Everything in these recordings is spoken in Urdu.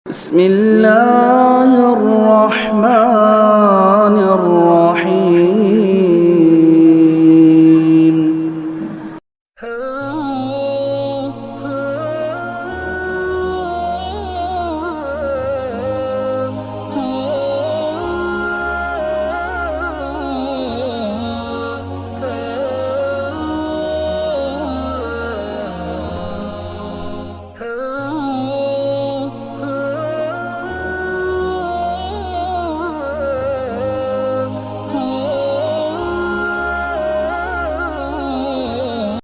بسم الله الرحمن الرحيم.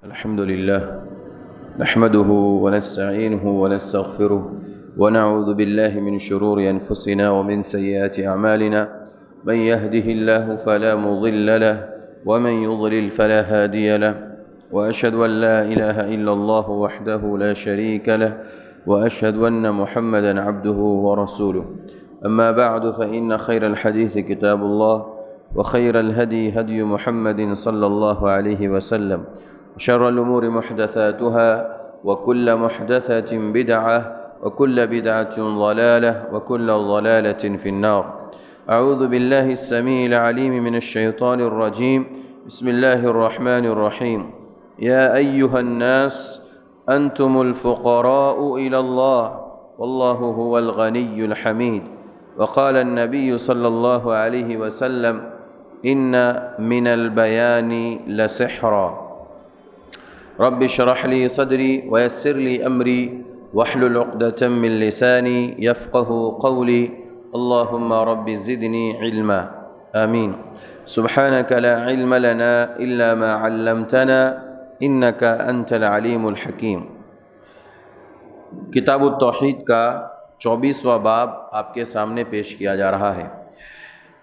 الحمد لله نحمده ونستعينه ونستغفره ونعوذ بالله من شرور أنفسنا ومن سيئات أعمالنا من يهده الله فلا مضل له ومن يضلل فلا هادي له وأشهد أن لا إله إلا الله وحده لا شريك له وأشهد أن محمدا عبده ورسوله. أما بعد فإن خير الحديث كتاب الله وخير الهدي هدي محمد صلى الله عليه وسلم وشر الأمور محدثاتها وكل محدثة بدعة وكل بدعة ضلالة وكل ضلالة في النار. أعوذ بالله السميع العليم من الشيطان الرجيم. بسم الله الرحمن الرحيم. يا أيها الناس أنتم الفقراء إلى الله والله هو الغني الحميد. وقال النبي صلى الله عليه وسلم إن من البيان لسحرا. رب اشرح لي صدري ويسر لي أمري واحلل عقدة من لساني يفقه قولي. اللهم رب زدني علما. آمين. سبحانك لا علم لنا إلا ما علمتنا إنك أنت العليم الحكيم. کتاب التوحید کا 24واں باب آپ کے سامنے پیش کیا جا رہا ہے.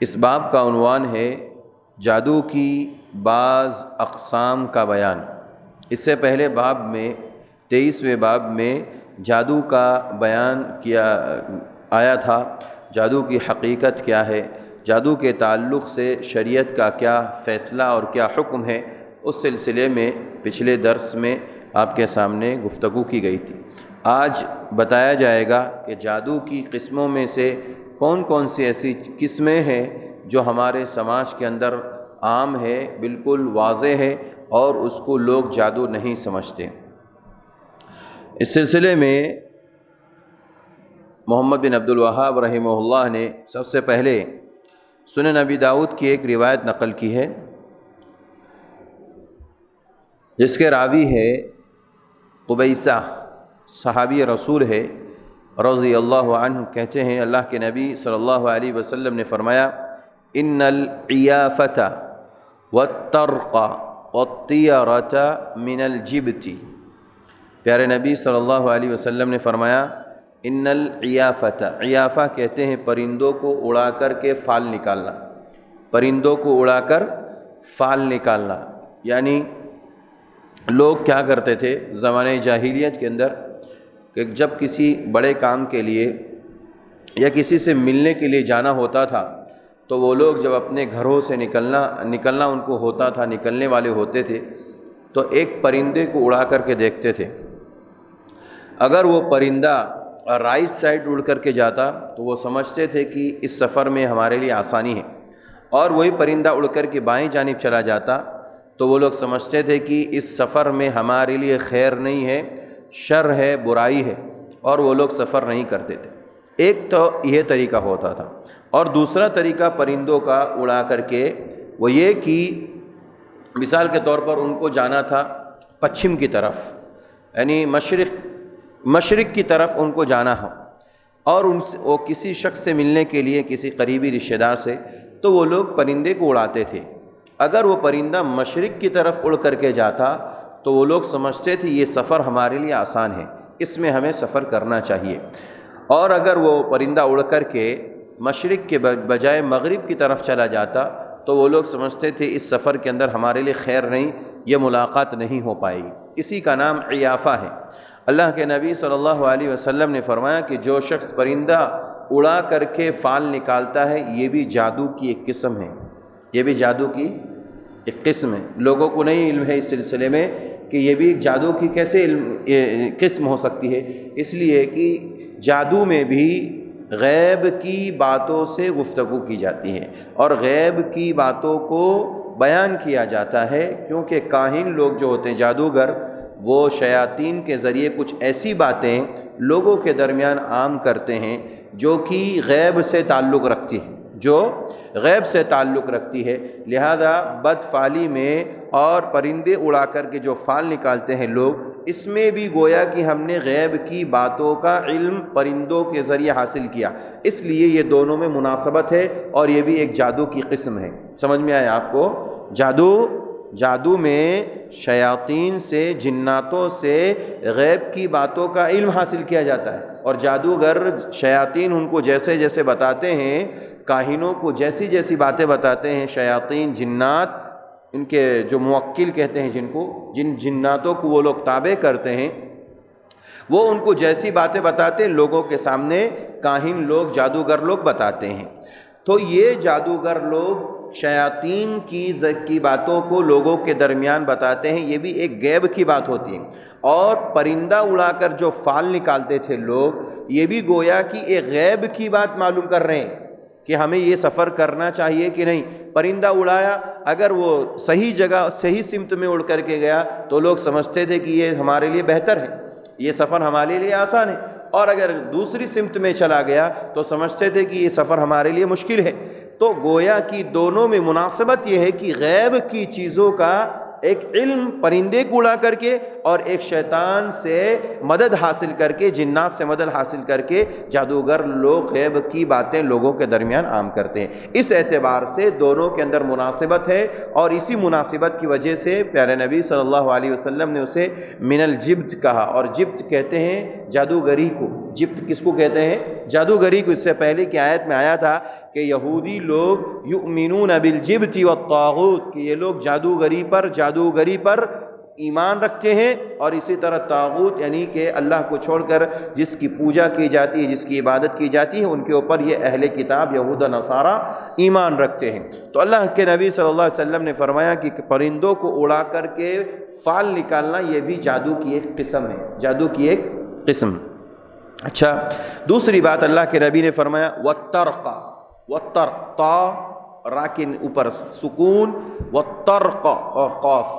اس باب کا عنوان ہے جادو کی بعض اقسام کا بیان. اس سے پہلے باب میں 23ویں باب میں جادو کا بیان کیا آیا تھا. جادو کی حقیقت کیا ہے، جادو کے تعلق سے شریعت کا کیا فیصلہ اور کیا حکم ہے، اس سلسلے میں پچھلے درس میں آپ کے سامنے گفتگو کی گئی تھی. آج بتایا جائے گا کہ جادو کی قسموں میں سے کون کون سی ایسی قسمیں ہیں جو ہمارے سماج کے اندر عام ہے، بالکل واضح ہے اور اس کو لوگ جادو نہیں سمجھتے. اس سلسلے میں محمد بن عبد الوہاب رحمہ اللہ نے سب سے پہلے سنن نبی داؤد کی ایک روایت نقل کی ہے جس کے راوی ہے قبیصہ، صحابی رسول ہے رضی اللہ عنہ. کہتے ہیں اللہ کے نبی صلی اللہ علیہ وسلم نے فرمایا ان العیافۃ والطرق والطیرۃ من الجبت. پیارے نبی صلی اللہ علیہ وسلم نے فرمایا ان العیافۃ، عیافہ کہتے ہیں پرندوں کو اڑا کر کے فال نکالنا. پرندوں کو اڑا کر فال نکالنا یعنی لوگ کیا کرتے تھے زمانۂ جاہلیت کے اندر کہ جب کسی بڑے کام کے لیے یا کسی سے ملنے کے لیے جانا ہوتا تھا تو وہ لوگ جب اپنے گھروں سے نکلنا ان کو ہوتا تھا، نکلنے والے ہوتے تھے تو ایک پرندے کو اڑا کر کے دیکھتے تھے. اگر وہ پرندہ رائٹ سائڈ اڑ کر کے جاتا تو وہ سمجھتے تھے کہ اس سفر میں ہمارے لیے آسانی ہے، اور وہی پرندہ اڑ کر کے بائیں جانب چلا جاتا تو وہ لوگ سمجھتے تھے کہ اس سفر میں ہمارے لیے خیر نہیں ہے، شر ہے، برائی ہے، اور وہ لوگ سفر نہیں کرتے تھے. ایک تو یہ طریقہ ہوتا تھا. اور دوسرا طریقہ پرندوں کا اڑا کر کے وہ یہ کہ مثال کے طور پر ان کو جانا تھا پچھم کی طرف، یعنی مشرق کی طرف ان کو جانا ہو، اور وہ کسی شخص سے ملنے کے لیے کسی قریبی رشتہ دار سے، تو وہ لوگ پرندے کو اڑاتے تھے. اگر وہ پرندہ مشرق کی طرف اڑ کر کے جاتا تو وہ لوگ سمجھتے تھے یہ سفر ہمارے لیے آسان ہے، اس میں ہمیں سفر کرنا چاہیے. اور اگر وہ پرندہ اڑ کر کے مشرق کے بجائے مغرب کی طرف چلا جاتا تو وہ لوگ سمجھتے تھے اس سفر کے اندر ہمارے لیے خیر نہیں، یہ ملاقات نہیں ہو پائے گی. اسی کا نام عیافہ ہے. اللہ کے نبی صلی اللہ علیہ وسلم نے فرمایا کہ جو شخص پرندہ اڑا کر کے فال نکالتا ہے یہ بھی جادو کی ایک قسم ہے، یہ بھی جادو کی ایک قسم ہے. لوگوں کو نہیں علم ہے اس سلسلے میں کہ یہ بھی ایک جادو کی کیسے قسم ہو سکتی ہے؟ اس لیے کہ جادو میں بھی غیب کی باتوں سے گفتگو کی جاتی ہے اور غیب کی باتوں کو بیان کیا جاتا ہے، کیونکہ کاہن لوگ جو ہوتے ہیں، جادوگر، وہ شیاطین کے ذریعے کچھ ایسی باتیں لوگوں کے درمیان عام کرتے ہیں جو کہ غیب سے تعلق رکھتی ہے، جو غیب سے تعلق رکھتی ہے۔ لہذا بد فعلی میں اور پرندے اڑا کر کے جو فال نکالتے ہیں لوگ، اس میں بھی گویا کہ ہم نے غیب کی باتوں کا علم پرندوں کے ذریعے حاصل کیا، اس لیے یہ دونوں میں مناسبت ہے اور یہ بھی ایک جادو کی قسم ہے۔ سمجھ میں آیا آپ کو؟ جادو میں شیاطین سے، جناتوں سے غیب کی باتوں کا علم حاصل کیا جاتا ہے، اور جادوگر شیاطین ان کو جیسے جیسے بتاتے ہیں، کاہنوں کو جیسی جیسی باتیں بتاتے ہیں، شیاطین، جنات، ان کے جو موکل کہتے ہیں جن جناتوں کو وہ لوگ تابع کرتے ہیں، وہ ان کو جیسی باتیں بتاتے ہیں لوگوں کے سامنے کاہن لوگ، جادوگر لوگ بتاتے ہیں۔ تو یہ جادوگر لوگ شیاطین کی باتوں کو لوگوں کے درمیان بتاتے ہیں، یہ بھی ایک غیب کی بات ہوتی ہے۔ اور پرندہ اڑا کر جو فال نکالتے تھے لوگ، یہ بھی گویا کہ ایک غیب کی بات معلوم کر رہے ہیں کہ ہمیں یہ سفر کرنا چاہیے کہ نہیں۔ پرندہ اڑایا، اگر وہ صحیح جگہ، صحیح سمت میں اڑ کر کے گیا تو لوگ سمجھتے تھے کہ یہ ہمارے لیے بہتر ہے، یہ سفر ہمارے لیے آسان ہے، اور اگر دوسری سمت میں چلا گیا تو سمجھتے تھے کہ یہ سفر ہمارے لیے مشکل ہے۔ تو گویا کہ دونوں میں مناسبت یہ ہے کہ غیب کی چیزوں کا ایک علم پرندے کو اڑا کر کے، اور ایک شیطان سے مدد حاصل کر کے، جنات سے مدد حاصل کر کے جادوگر لوگ غیب کی باتیں لوگوں کے درمیان عام کرتے ہیں۔ اس اعتبار سے دونوں کے اندر مناسبت ہے، اور اسی مناسبت کی وجہ سے پیارے نبی صلی اللہ علیہ وسلم نے اسے من الجبت کہا، اور جبت کہتے ہیں جادوگری کو۔ جبت کس کو کہتے ہیں؟ جادوگری کو۔ اس سے پہلے کی آیت میں آیا تھا کہ یہودی لوگ یؤمنون بالجبت والطاغوت، کہ یہ لوگ جادوگری پر ایمان رکھتے ہیں، اور اسی طرح طاغوت یعنی کہ اللہ کو چھوڑ کر جس کی پوجا کی جاتی ہے، جس کی عبادت کی جاتی ہے، ان کے اوپر یہ اہل کتاب یہود و نصارہ ایمان رکھتے ہیں۔ تو اللہ کے نبی صلی اللہ علیہ وسلم نے فرمایا کہ پرندوں کو اڑا کر کے فال نکالنا یہ بھی جادو کی ایک قسم ہے، جادو کی ایک قسم۔ اچھا، دوسری بات اللہ کے نبی نے فرمایا والطرق، تا را کے اوپر سکون، والطرق اور قاف۔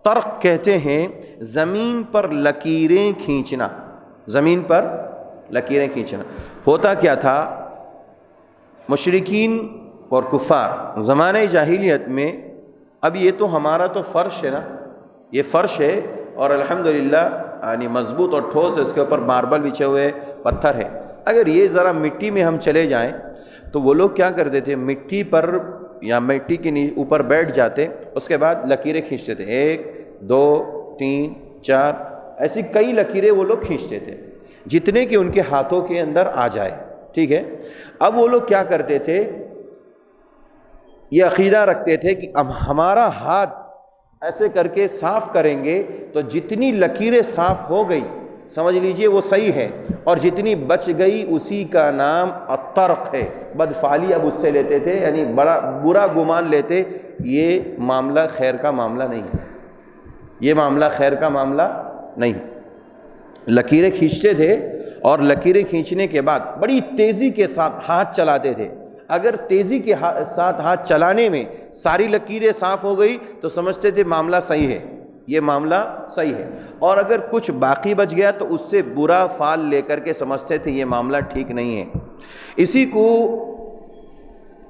طرق کہتے ہیں زمین پر لکیریں کھینچنا، زمین پر لکیریں کھینچنا۔ ہوتا کیا تھا، مشرکین اور کفار زمانہ جاہلیت میں، اب یہ تو ہمارا تو فرش ہے نا، یہ فرش ہے اور الحمدللہ یعنی مضبوط اور ٹھوس ہے، اس کے اوپر ماربل بچھے ہوئے پتھر ہے۔ اگر یہ ذرا مٹی میں ہم چلے جائیں تو وہ لوگ کیا کرتے تھے، مٹی پر یا مٹی کے اوپر بیٹھ جاتے، اس کے بعد لکیریں کھینچتے تھے، 1 2 3 4 ایسی کئی لکیریں وہ لوگ کھینچتے تھے، جتنے کہ ان کے ہاتھوں کے اندر آ جائے، ٹھیک ہے۔ اب وہ لوگ کیا کرتے تھے، یہ عقیدہ رکھتے تھے کہ اب ہمارا ہاتھ ایسے کر کے صاف کریں گے تو جتنی لکیریں صاف ہو گئی سمجھ لیجئے وہ صحیح ہے، اور جتنی بچ گئی اسی کا نام الطرق ہے۔ بدفعلی اب اس سے لیتے تھے، یعنی بڑا برا گمان لیتے، یہ معاملہ خیر کا معاملہ نہیں ہے، یہ معاملہ خیر کا معاملہ نہیں۔ لکیریں کھینچتے تھے، اور لکیریں کھینچنے کے بعد بڑی تیزی کے ساتھ ہاتھ چلاتے تھے۔ اگر تیزی کے ساتھ ہاتھ چلانے میں ساری لکیریں صاف ہو گئی تو سمجھتے تھے معاملہ صحیح ہے، یہ معاملہ صحیح ہے، اور اگر کچھ باقی بچ گیا تو اس سے برا فال لے کر کے سمجھتے تھے یہ معاملہ ٹھیک نہیں ہے۔ اسی کو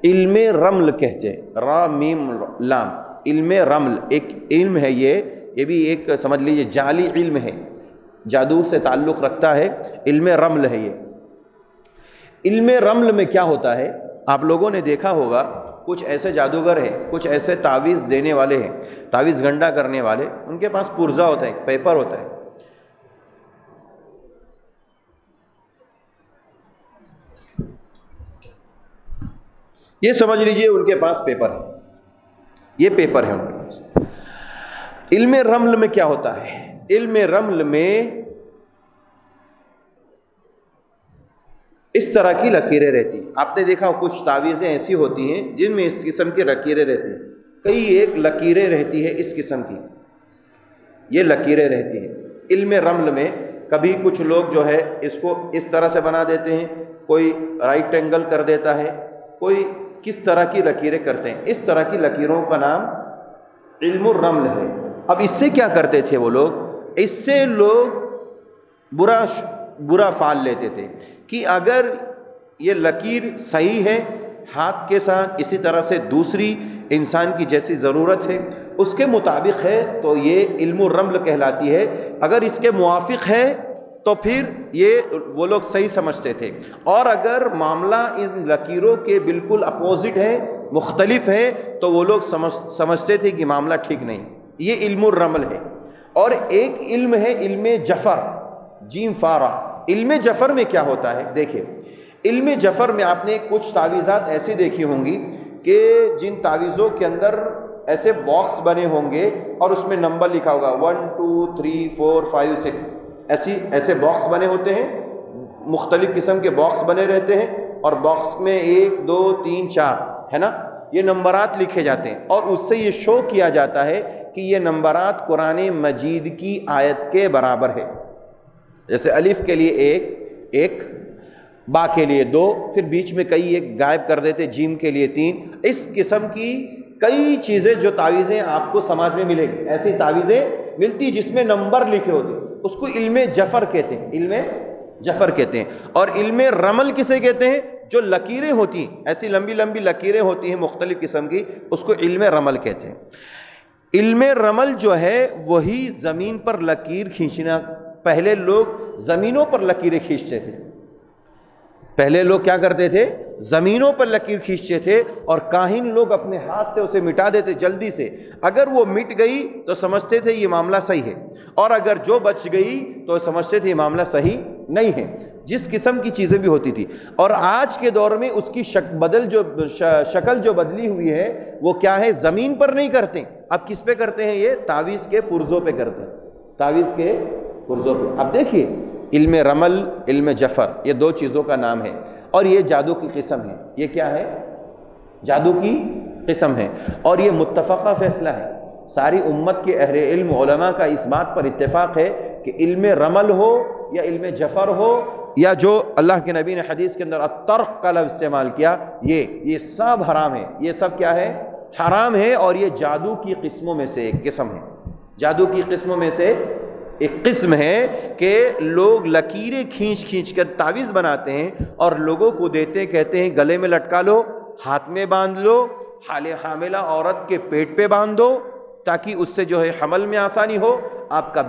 علم رمل کہتے ہیں، را میم لام، علم رمل ایک علم ہے، یہ بھی ایک سمجھ لیجیے جعلی علم ہے، جادو سے تعلق رکھتا ہے، علم رمل ہے یہ۔ علم رمل میں کیا ہوتا ہے، آپ لوگوں نے دیکھا ہوگا کچھ ایسے جادوگر ہیں، کچھ ایسے تعویذ دینے والے ہیں، تعویذ گنڈا کرنے والے، ان کے پاس پرزہ ہوتا ہے، ایک پیپر ہوتا ہے، یہ سمجھ لیجئے ان کے پاس پیپر ہے، یہ پیپر ہے ان کے پاس۔ علم رمل میں کیا ہوتا ہے، علم رمل میں اس طرح کی لکیریں رہتی ہیں۔ آپ نے دیکھا کچھ تعویذیں ایسی ہوتی ہیں جن میں اس قسم کی لکیریں رہتی ہیں، کئی ایک لکیریں رہتی ہے اس قسم کی، یہ لکیریں رہتی ہیں۔ علم رمل میں کبھی کچھ لوگ جو ہے اس کو اس طرح سے بنا دیتے ہیں، کوئی رائٹ اینگل کر دیتا ہے، کوئی کس طرح کی لکیریں کرتے ہیں، اس طرح کی لکیروں کا نام علم الرمل ہے۔ اب اس سے کیا کرتے تھے وہ لوگ؟ اس سے لوگ برا فال لیتے تھے کہ اگر یہ لکیر صحیح ہے ہاتھ کے ساتھ، اسی طرح سے دوسری انسان کی جیسی ضرورت ہے اس کے مطابق ہے تو یہ علم الرمل کہلاتی ہے، اگر اس کے موافق ہے تو پھر یہ وہ لوگ صحیح سمجھتے تھے، اور اگر معاملہ ان لکیروں کے بالکل اپوزٹ ہے، مختلف ہے، تو وہ لوگ سمجھتے تھے کہ معاملہ ٹھیک نہیں۔ یہ علم الرمل ہے۔ اور ایک علم ہے علم جفر، جیم فارا۔ علم جفر میں کیا ہوتا ہے؟ دیکھیں، علم جفر میں آپ نے کچھ تعویذات ایسی دیکھی ہوں گی کہ جن تعویذوں کے اندر ایسے باکس بنے ہوں گے اور اس میں نمبر لکھا ہوگا 1 2 3 4 5 6، ایسے باکس بنے ہوتے ہیں، مختلف قسم کے باکس بنے رہتے ہیں، اور باکس میں 1 2 3 4 ہے نا، یہ نمبرات لکھے جاتے ہیں، اور اس سے یہ شو کیا جاتا ہے کہ یہ نمبرات قرآن مجید کی آیت کے برابر ہے۔ جیسے الف کے لیے 1، با کے لیے 2، پھر بیچ میں کئی ایک غائب کر دیتے، جیم کے لیے 3۔ اس قسم کی کئی چیزیں جو تعویذیں آپ کو سماج میں ملے گی، ایسی تعویذیں ملتی جس میں نمبر لکھے ہوتے، اس کو علم جفر کہتے ہیں، علم جفر کہتے ہیں۔ اور علم رمل کسے کہتے ہیں؟ جو لکیریں ہوتی ہیں، ایسی لمبی لمبی لکیریں ہوتی ہیں مختلف قسم کی، اس کو علم رمل کہتے ہیں۔ علم رمل جو ہے وہی زمین پر لکیر کھینچنا۔ پہلے لوگ زمینوں پر لکیریں کھینچتے تھے، پہلے لوگ کیا کرتے تھے؟ زمینوں پر لکیر کھینچتے تھے، اور کاہن لوگ اپنے ہاتھ سے اسے مٹا دیتے جلدی سے۔ اگر وہ مٹ گئی تو سمجھتے تھے یہ معاملہ صحیح ہے، اور اگر جو بچ گئی تو سمجھتے تھے یہ معاملہ صحیح نہیں ہے۔ جس قسم کی چیزیں بھی ہوتی تھی، اور آج کے دور میں اس کی شکل جو بدلی ہوئی ہے وہ کیا ہے؟ زمین پر نہیں کرتے، اب کس پہ کرتے ہیں؟ یہ تعویذ کے پرزوں پہ کرتے ہیں، تعویذ کے پرزوں پہ۔ اب دیکھیے، علم رمل، علم جفر، یہ دو چیزوں کا نام ہے، اور یہ جادو کی قسم ہے۔ یہ کیا ہے؟ جادو کی قسم ہے، اور یہ متفقہ فیصلہ ہے۔ ساری امت کے اہل علم علماء کا اس بات پر اتفاق ہے کہ علم رمل ہو یا علم جفر ہو، یا جو اللہ کے نبی نے حدیث کے اندر الطرق کا لفظ استعمال کیا، یہ سب حرام ہے۔ یہ سب کیا ہے؟ حرام ہے، اور یہ جادو کی قسموں میں سے ایک قسم ہے۔ جادو کی قسموں میں سے ایک قسم ہے کہ لوگ لکیریں کھینچ کھینچ کر تعویذ بناتے ہیں اور لوگوں کو دیتے ہیں، کہتے ہیں گلے میں لٹکا لو، ہاتھ میں باندھ لو، حاملہ عورت کے پیٹ پہ باندھ دو تاکہ اس سے جو ہے حمل میں آسانی ہو، آپ کا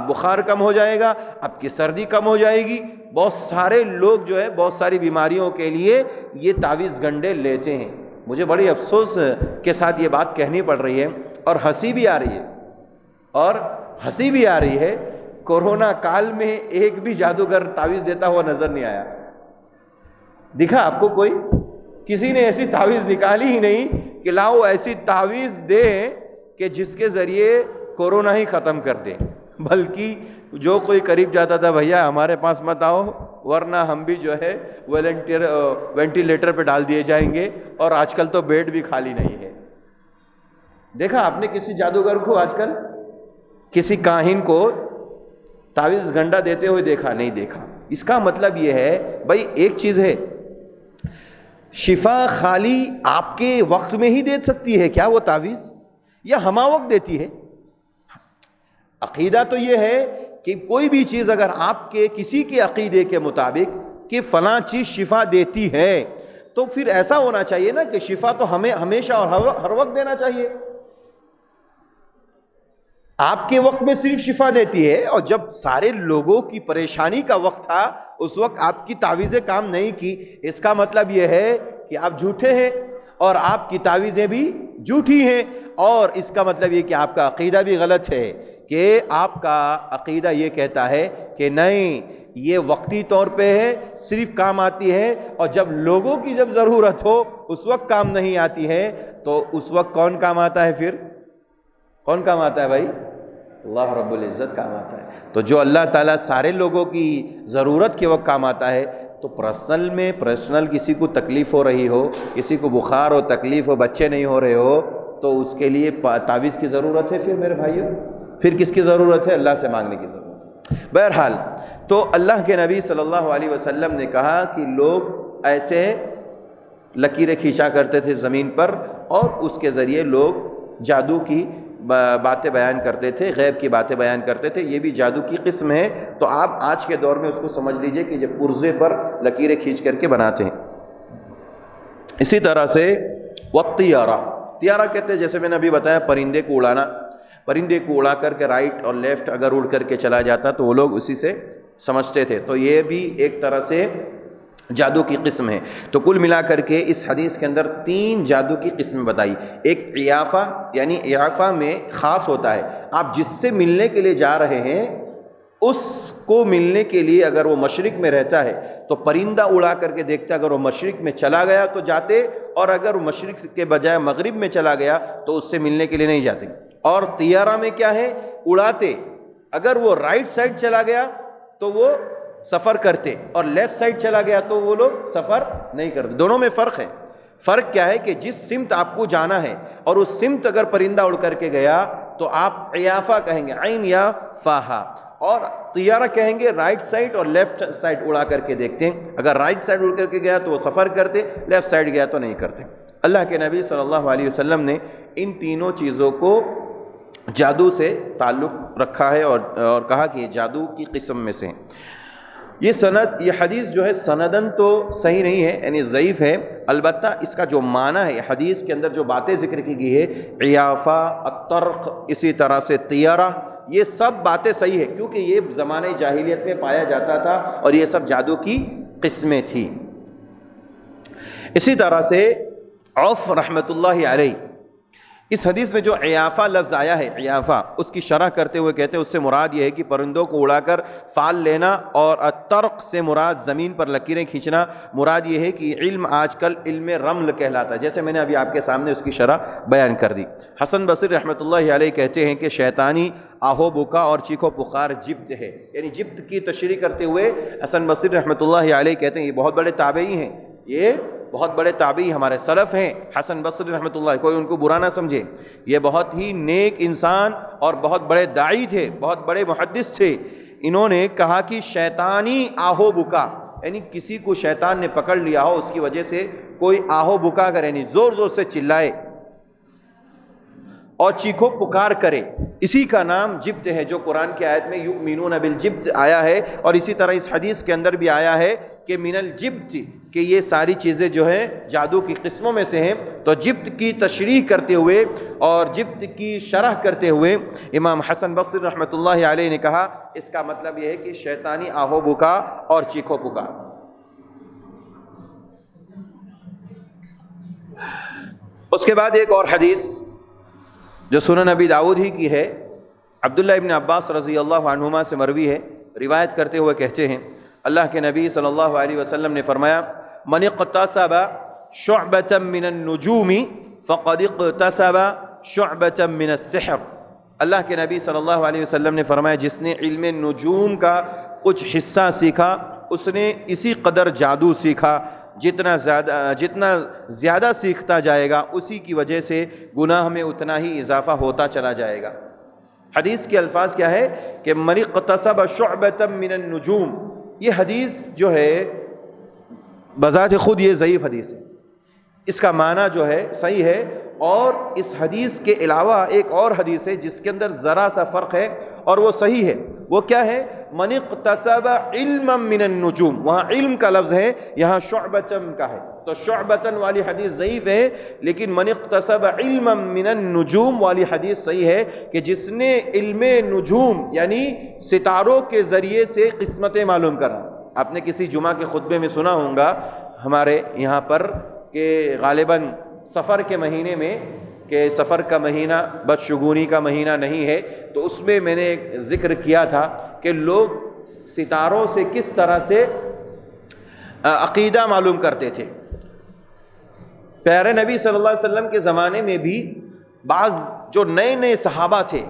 بخار کم ہو جائے گا، آپ کی سردی کم ہو جائے گی۔ بہت سارے لوگ جو ہے بہت ساری بیماریوں کے لیے یہ تعویذ گنڈے لیتے ہیں۔ مجھے بڑی افسوس کے ساتھ یہ بات کہنی پڑ رہی ہے، اور ہنسی بھی آ رہی ہے، کورونا کال میں ایک بھی جادوگر تعویذ دیتا ہوا نظر نہیں آیا۔ دکھا آپ کو کوئی؟ کسی نے ایسی تعویذ نکالی ہی نہیں کہ لاؤ ایسی تعویذ دے کہ جس کے ذریعے کورونا ہی ختم کر دے، بلکہ جو کوئی قریب جاتا تھا، بھیا ہمارے پاس مت آؤ ورنہ ہم بھی جو ہے وینٹیلیٹر پہ ڈال دیے جائیں گے، اور آج کل تو بیڈ بھی خالی نہیں ہے۔ دیکھا آپ نے کسی جادوگر کو آج کل، کسی کاہن کو تعویذ گنڈا دیتے ہوئے دیکھا؟ نہیں دیکھا۔ اس کا مطلب یہ ہے بھائی، ایک چیز ہے، شفا خالی آپ کے وقت میں ہی دے سکتی ہے کیا وہ تعویذ، یا ہمہ وقت دیتی ہے؟ عقیدہ تو یہ ہے کہ کوئی بھی چیز اگر آپ کے کسی کے عقیدے کے مطابق کہ فلاں چیز شفا دیتی ہے، تو پھر ایسا ہونا چاہیے نا کہ شفا تو ہمیں ہمیشہ اور ہر وقت دینا چاہیے۔ آپ کے وقت میں صرف شفا دیتی ہے، اور جب سارے لوگوں کی پریشانی کا وقت تھا اس وقت آپ کی تعویذیں کام نہیں کی۔ اس کا مطلب یہ ہے کہ آپ جھوٹے ہیں، اور آپ کی تعویذیں بھی جھوٹی ہیں، اور اس کا مطلب یہ کہ آپ کا عقیدہ بھی غلط ہے، کہ آپ کا عقیدہ یہ کہتا ہے کہ نہیں، یہ وقتی طور پہ ہے، صرف کام آتی ہے، اور جب لوگوں کی جب ضرورت ہو اس وقت کام نہیں آتی ہے، تو اس وقت کون کام آتا ہے؟ پھر کون کام آتا ہے بھائی؟ اللہ رب العزت کام آتا ہے۔ تو جو اللہ تعالیٰ سارے لوگوں کی ضرورت کے وقت کام آتا ہے، تو پرسنل کسی کو تکلیف ہو رہی ہو، کسی کو بخار ہو، تکلیف ہو، بچے نہیں ہو رہے ہو، تو اس کے لیے تعویذ کی ضرورت ہے پھر میرے بھائیوں؟ پھر کس کی ضرورت ہے؟ اللہ سے مانگنے کی ضرورت ہے۔ بہرحال تو اللہ کے نبی صلی اللہ علیہ وسلم نے کہا کہ لوگ ایسے لکیریں کھینچا کرتے تھے زمین پر اور اس کے ذریعے لوگ جادو کی باتیں بیان کرتے تھے، غیب کی باتیں بیان کرتے تھے، یہ بھی جادو کی قسم ہے۔ تو آپ آج کے دور میں اس کو سمجھ لیجئے کہ جب پرزے پر لکیریں کھینچ کر کے بناتے ہیں۔ اسی طرح سے والطیارہ، طیارہ کہتے ہیں جیسے میں نے ابھی بتایا پرندے کو اڑانا، پرندے کو اڑا کر کے رائٹ اور لیفٹ اگر اڑ کر کے چلا جاتا تو وہ لوگ اسی سے سمجھتے تھے، تو یہ بھی ایک طرح سے جادو کی قسم ہے۔ تو کل ملا کر کے اس حدیث کے اندر 3 جادو کی قسمیں بتائی۔ ایک عیافہ، یعنی عیافہ میں خاص ہوتا ہے، آپ جس سے ملنے کے لیے جا رہے ہیں اس کو ملنے کے لیے اگر وہ مشرق میں رہتا ہے تو پرندہ اڑا کر کے دیکھتا، اگر وہ مشرق میں چلا گیا تو جاتے، اور اگر وہ مشرق کے بجائے مغرب میں چلا گیا تو اس سے ملنے کے لیے نہیں جاتے۔ اور طیارہ میں کیا ہے؟ اڑاتے، اگر وہ رائٹ سائڈ چلا گیا تو وہ سفر کرتے اور لیفٹ سائڈ چلا گیا تو وہ لوگ سفر نہیں کرتے۔ دونوں میں فرق ہے۔ فرق کیا ہے کہ جس سمت آپ کو جانا ہے اور اس سمت اگر پرندہ اڑ کر کے گیا تو آپ عیافہ کہیں گے، عین یا فاہا، اور طیارہ کہیں گے رائٹ سائڈ اور لیفٹ سائڈ اڑا کر کے دیکھتے ہیں، اگر رائٹ سائڈ اڑ کر کے گیا تو وہ سفر کرتے، لیفٹ سائڈ گیا تو نہیں کرتے۔ اللہ کے نبی صلی اللہ علیہ وسلم نے ان تینوں چیزوں کو جادو سے تعلق رکھا ہے اور کہا کہ یہ جادو کی قسم میں سے ہیں۔ یہ حدیث جو ہے سندن تو صحیح نہیں ہے، یعنی ضعیف ہے، البتہ اس کا جو معنی ہے حدیث کے اندر جو باتیں ذکر کی گئی ہے، عیافہ، الطرق، اسی طرح سے طیارہ، یہ سب باتیں صحیح ہے کیونکہ یہ زمانہ جاہلیت میں پایا جاتا تھا اور یہ سب جادو کی قسمیں تھیں۔ اسی طرح سے عوف رحمۃ اللہ علیہ، اس حدیث میں جو عیافہ لفظ آیا ہے، عیافہ، اس کی شرح کرتے ہوئے کہتے ہیں اس سے مراد یہ ہے کہ پرندوں کو اڑا کر فال لینا، اور الطرق سے مراد زمین پر لکیریں کھینچنا۔ مراد یہ ہے کہ علم آج کل علم رمل کہلاتا ہے، جیسے میں نے ابھی آپ کے سامنے اس کی شرح بیان کر دی۔ حسن بصری رحمۃ اللہ علیہ کہتے ہیں کہ شیطانی آہو بکا اور چیخو پکار جبت ہے، یعنی جبت کی تشریح کرتے ہوئے حسن بصری رحمۃ اللہ علیہ کہتے ہیں یہ بہت بڑے تابعی ہیں، یہ بہت بڑے تابعی ہمارے سلف ہیں حسن بصری رحمۃ اللہ، کوئی ان کو برا نہ سمجھے، یہ بہت ہی نیک انسان اور بہت بڑے داعی تھے، بہت بڑے محدث تھے۔ انہوں نے کہا کہ شیطانی آہو بکا، یعنی کسی کو شیطان نے پکڑ لیا ہو، اس کی وجہ سے کوئی آہو بکا کرے، یعنی زور زور سے چلائے اور چیخو پکار کرے، اسی کا نام جبت ہے، جو قرآن کی آیت میں یؤمنون بالجبت آیا ہے، اور اسی طرح اس حدیث کے اندر بھی آیا ہے کہ من الجبت، کہ یہ ساری چیزیں جو ہیں جادو کی قسموں میں سے ہیں۔ تو جبت کی تشریح کرتے ہوئے اور جبت کی شرح کرتے ہوئے امام حسن بصری رحمۃ اللہ علیہ نے کہا اس کا مطلب یہ ہے کہ شیطانی آہو بکا اور چیخو پکار۔ اس کے بعد ایک اور حدیث جو سنن ابی داؤد ہی کی ہے، عبداللہ ابن عباس رضی اللہ عنہما سے مروی ہے، روایت کرتے ہوئے کہتے ہیں اللہ کے نبی صلی اللہ علیہ وسلم نے فرمایا من اقتصب شعبة من النجوم فقد اقتصب شعبة من السحر۔ اللہ کے نبی صلی اللہ علیہ وسلم نے فرمایا جس نے علم نجوم کا کچھ حصہ سیکھا اس نے اسی قدر جادو سیکھا، جتنا زیادہ سیکھتا جائے گا اسی کی وجہ سے گناہ میں اتنا ہی اضافہ ہوتا چلا جائے گا۔ حدیث کے الفاظ کیا ہے کہ من اقتصب شعبة من النجوم، یہ حدیث جو ہے بذات خود یہ ضعیف حدیث ہے، اس کا معنی جو ہے صحیح ہے، اور اس حدیث کے علاوہ ایک اور حدیث ہے جس کے اندر ذرا سا فرق ہے اور وہ صحیح ہے۔ وہ کیا ہے؟ من اقتصب علما من النجوم، وہاں علم کا لفظ ہے، یہاں شعبۃ کا ہے، تو شعبۃ والی حدیث ضعیف ہے، لیکن من اقتصب علما من النجوم والی حدیث صحیح ہے کہ جس نے علم نجوم یعنی ستاروں کے ذریعے سے قسمتیں معلوم کرنا۔ آپ نے کسی جمعہ کے خطبے میں سنا ہوگا ہمارے یہاں پر کہ غالباً سفر کے مہینے میں، کہ سفر کا مہینہ بدشگونی کا مہینہ نہیں ہے، تو اس میں میں نے ایک ذکر کیا تھا کہ لوگ ستاروں سے کس طرح سے عقیدہ معلوم کرتے تھے۔ پیارے نبی صلی اللہ علیہ وسلم کے زمانے میں بھی بعض جو نئے صحابہ تھے،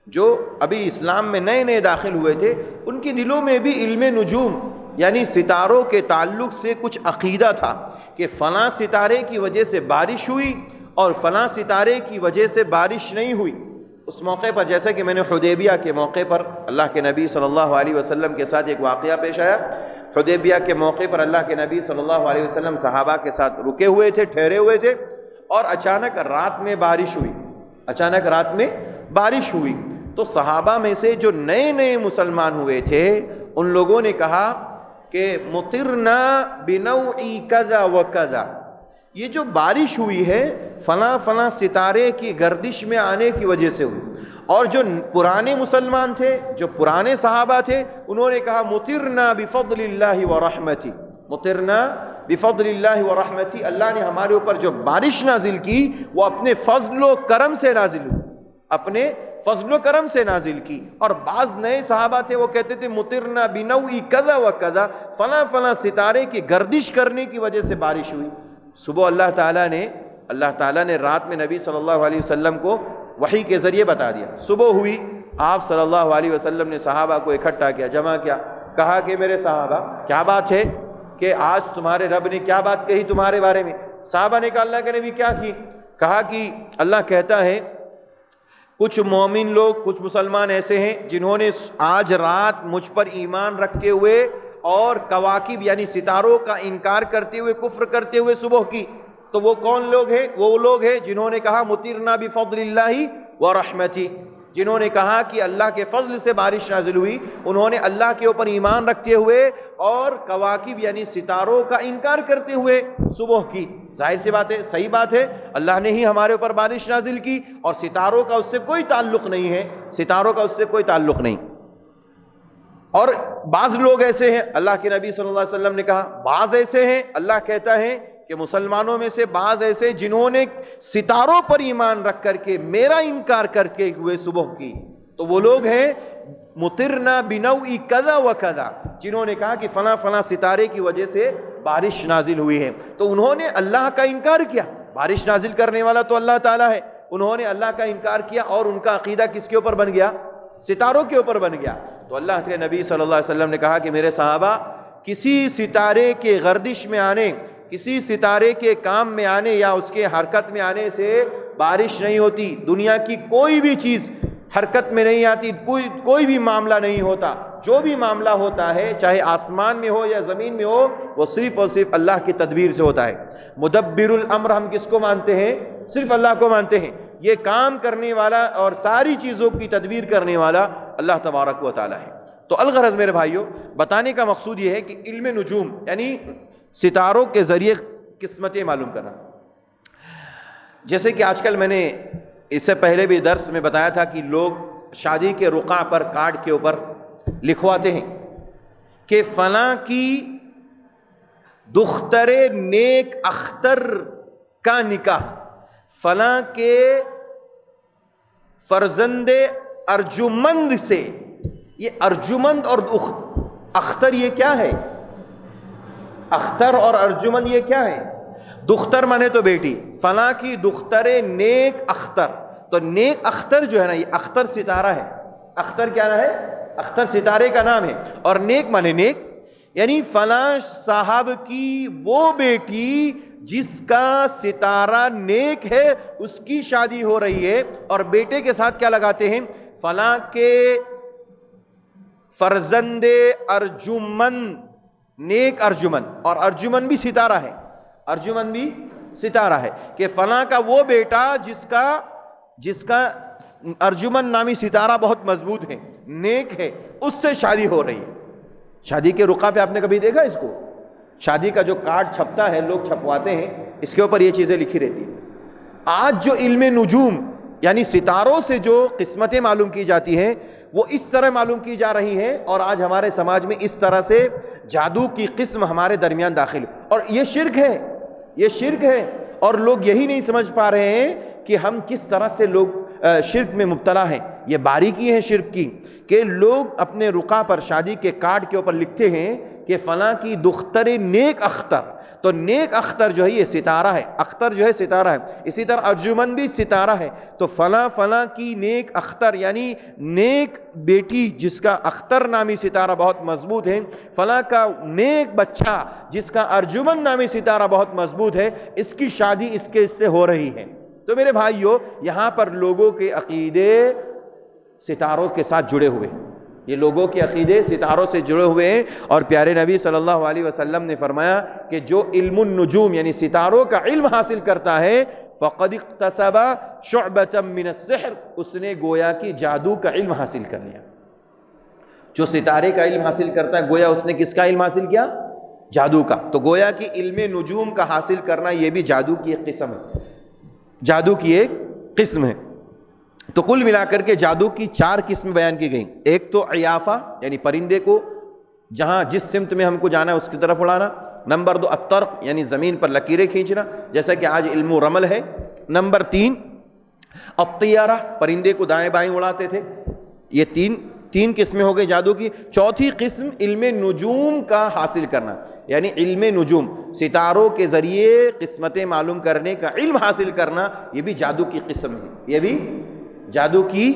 جو ابھی اسلام میں نئے داخل ہوئے تھے، ان کے دلوں میں بھی علم نجوم یعنی ستاروں کے تعلق سے کچھ عقیدہ تھا کہ فلاں ستارے کی وجہ سے بارش ہوئی اور فلاں ستارے کی وجہ سے بارش نہیں ہوئی۔ اس موقع پر جیسا کہ میں نے حدیبیہ کے موقع پر اللہ کے نبی صلی اللہ علیہ وسلم کے ساتھ ایک واقعہ پیش آیا. حدیبیہ کے موقع پر اللہ کے نبی صلی اللہ علیہ وسلم صحابہ کے ساتھ رکے ہوئے تھے, ٹھہرے ہوئے تھے, اور اچانک رات میں بارش ہوئی. تو صحابہ میں سے جو نئے نئے مسلمان ہوئے تھے ان لوگوں نے کہا کہ مطرنا بنوعی کذا و کذا, یہ جو بارش ہوئی ہے فلاں فلاں ستارے کی گردش میں آنے کی وجہ سے ہوئی. اور جو پرانے مسلمان تھے, جو پرانے صحابہ تھے, انہوں نے کہا مطرنا بفضل اللہ و رحمتی, مطرنا بفضل اللہ و رحمتی, اللہ نے ہمارے اوپر جو بارش نازل کی وہ اپنے فضل و کرم سے نازل ہوئی, اپنے فضل و کرم سے نازل کی. اور بعض نئے صحابہ تھے وہ کہتے تھے مطرنا بنوعی کذا و کذا, فلاں فلاں ستارے کی گردش کرنے کی وجہ سے بارش ہوئی. صبح اللہ تعالیٰ نے رات میں نبی صلی اللہ علیہ وسلم کو وحی کے ذریعے بتا دیا. صبح ہوئی, آپ صلی اللہ علیہ وسلم نے صحابہ کو اکٹھا کیا, جمع کیا, کہا کہ میرے صحابہ کیا بات ہے کہ آج تمہارے رب نے کیا بات کہی تمہارے بارے میں. صحابہ نے کہا اللہ کے نبی کیا کی؟ کہا کہ اللہ کہتا ہے کچھ مومن لوگ, کچھ مسلمان ایسے ہیں جنہوں نے آج رات مجھ پر ایمان رکھتے ہوئے اور کواکب یعنی ستاروں کا انکار کرتے ہوئے, کفر کرتے ہوئے صبح کی. تو وہ کون لوگ ہیں؟ وہ لوگ ہیں جنہوں نے کہا مطرنا بفضل اللہ و رحمتی, جنہوں نے کہا کہ اللہ کے فضل سے بارش نازل ہوئی. انہوں نے اللہ کے اوپر ایمان رکھتے ہوئے اور کواکب یعنی ستاروں کا انکار کرتے ہوئے صبح کی. ظاہر سی بات ہے, صحیح بات ہے, اللہ نے ہی ہمارے اوپر بارش نازل کی اور ستاروں کا اس سے کوئی تعلق نہیں ہے, ستاروں کا اس سے کوئی تعلق نہیں. اور بعض لوگ ایسے ہیں, اللہ کے نبی صلی اللہ علیہ وسلم نے کہا بعض ایسے ہیں, اللہ کہتا ہے کہ مسلمانوں میں سے بعض ایسے جنہوں نے ستاروں پر ایمان رکھ کر کے میرا انکار کر کے ہوئے صبح کی. تو وہ لوگ ہیں مطرنا بنوعی کذا و کذا, جنہوں نے کہا کہ فلاں فلاں ستارے کی وجہ سے بارش نازل ہوئی ہے. تو انہوں نے اللہ کا انکار کیا, بارش نازل کرنے والا تو اللہ تعالیٰ ہے, انہوں نے اللہ کا انکار کیا اور ان کا عقیدہ کس کے اوپر بن گیا؟ ستاروں کے اوپر بن گیا. تو اللہ کے نبی صلی اللہ علیہ وسلم نے کہا کہ میرے صحابہ, کسی ستارے کے گردش میں آنے, کسی ستارے کے کام میں آنے یا اس کے حرکت میں آنے سے بارش نہیں ہوتی. دنیا کی کوئی بھی چیز حرکت میں نہیں آتی, کوئی بھی معاملہ نہیں ہوتا. جو بھی معاملہ ہوتا ہے چاہے آسمان میں ہو یا زمین میں ہو, وہ صرف اور صرف اللہ کی تدبیر سے ہوتا ہے. مدبر الامر ہم کس کو مانتے ہیں؟ صرف اللہ کو مانتے ہیں. یہ کام کرنے والا اور ساری چیزوں کی تدبیر کرنے والا اللہ تبارک و تعالی ہے. تو الغرض میرے بھائیوں, بتانے کا مقصود یہ ہے کہ علم نجوم یعنی ستاروں کے ذریعے قسمتیں معلوم کرنا. جیسے کہ آج کل میں نے اس سے پہلے بھی درس میں بتایا تھا کہ لوگ شادی کے رقعہ پر کارڈ کے اوپر لکھواتے ہیں کہ فلاں کی دختر نیک اختر کا نکاح فلاں کے فرزند ارجمند سے. یہ ارجمند اور اختر یہ کیا ہے؟ اختر اور ارجمند یہ کیا ہے؟ دختر مانے تو بیٹی, فلاں کی دختر نیک اختر. تو نیک اختر جو ہے نا, یہ اختر ستارہ ہے. اختر کیا ہے؟ اختر ستارے کا نام ہے. اور نیک مانے نیک یعنی فلاں صاحب کی وہ بیٹی جس کا ستارہ نیک ہے اس کی شادی ہو رہی ہے. اور بیٹے کے ساتھ کیا لگاتے ہیں؟ فلاں کے فرزند ارجمند, نیک ارجمند. اور ارجمند بھی ستارہ ہے, ارجمند بھی ستارہ ہے کہ فلاں کا وہ بیٹا جس کا ارجمند نامی ستارہ بہت مضبوط ہے, نیک ہے, اس سے شادی ہو رہی ہے. شادی کے رقعہ پہ آپ نے کبھی دیکھا اس کو؟ شادی کا جو کارڈ چھپتا ہے, لوگ چھپواتے ہیں, اس کے اوپر یہ چیزیں لکھی رہتی ہیں. آج جو علم نجوم یعنی ستاروں سے جو قسمتیں معلوم کی جاتی ہیں وہ اس طرح معلوم کی جا رہی ہیں, اور آج ہمارے سماج میں اس طرح سے جادو کی قسم ہمارے درمیان داخل, اور یہ شرک ہے, یہ شرک ہے. اور لوگ یہی نہیں سمجھ پا رہے ہیں کہ ہم کس طرح سے لوگ شرک میں مبتلا ہیں. یہ باریکی ہے شرک کی کہ لوگ اپنے رقعہ پر شادی کے کارڈ کے اوپر لکھتے ہیں کہ فلاں کی دختر نیک اختر. تو نیک اختر جو ہے یہ ستارہ ہے, اختر جو ہے ستارہ ہے. اسی طرح ارجمند بھی ستارہ ہے. تو فلاں کی نیک اختر یعنی نیک بیٹی جس کا اختر نامی ستارہ بہت مضبوط ہے, فلاں کا نیک بچہ جس کا ارجمند نامی ستارہ بہت مضبوط ہے, اس کی شادی اس سے ہو رہی ہے. تو میرے بھائیوں یہاں پر لوگوں کے عقیدے ستاروں کے ساتھ جڑے ہوئے، یہ لوگوں کے عقیدے ستاروں سے جڑے ہوئے ہیں، اور پیارے نبی صلی اللہ علیہ وسلم نے فرمایا کہ جو علم النجوم یعنی ستاروں کا علم حاصل کرتا ہے فقد اکتسب شعبۃ من السحر، اس نے گویا کہ جادو کا علم حاصل کر لیا۔ جو ستارے کا علم حاصل کرتا ہے گویا اس نے کس کا علم حاصل کیا؟ جادو کا۔ تو گویا کہ علم نجوم کا حاصل کرنا یہ بھی جادو کی ایک قسم ہے، جادو کی ایک قسم ہے۔ تو کل ملا کر کے جادو کی 4 قسم بیان کی گئیں۔ ایک تو عیافہ یعنی پرندے کو جہاں جس سمت میں ہم کو جانا ہے اس کی طرف اڑانا۔ نمبر 2 الطرق یعنی زمین پر لکیریں کھینچنا، جیسا کہ آج علم و رمل ہے۔ نمبر 3 الطیارہ، پرندے کو دائیں بائیں اڑاتے تھے۔ یہ تین قسمیں ہو گئی جادو کی۔ چوتھی قسم علم نجوم کا حاصل کرنا، یعنی علم نجوم، ستاروں کے ذریعے قسمتیں معلوم کرنے کا علم حاصل کرنا، یہ بھی جادو کی قسم ہے، یہ بھی جادو کی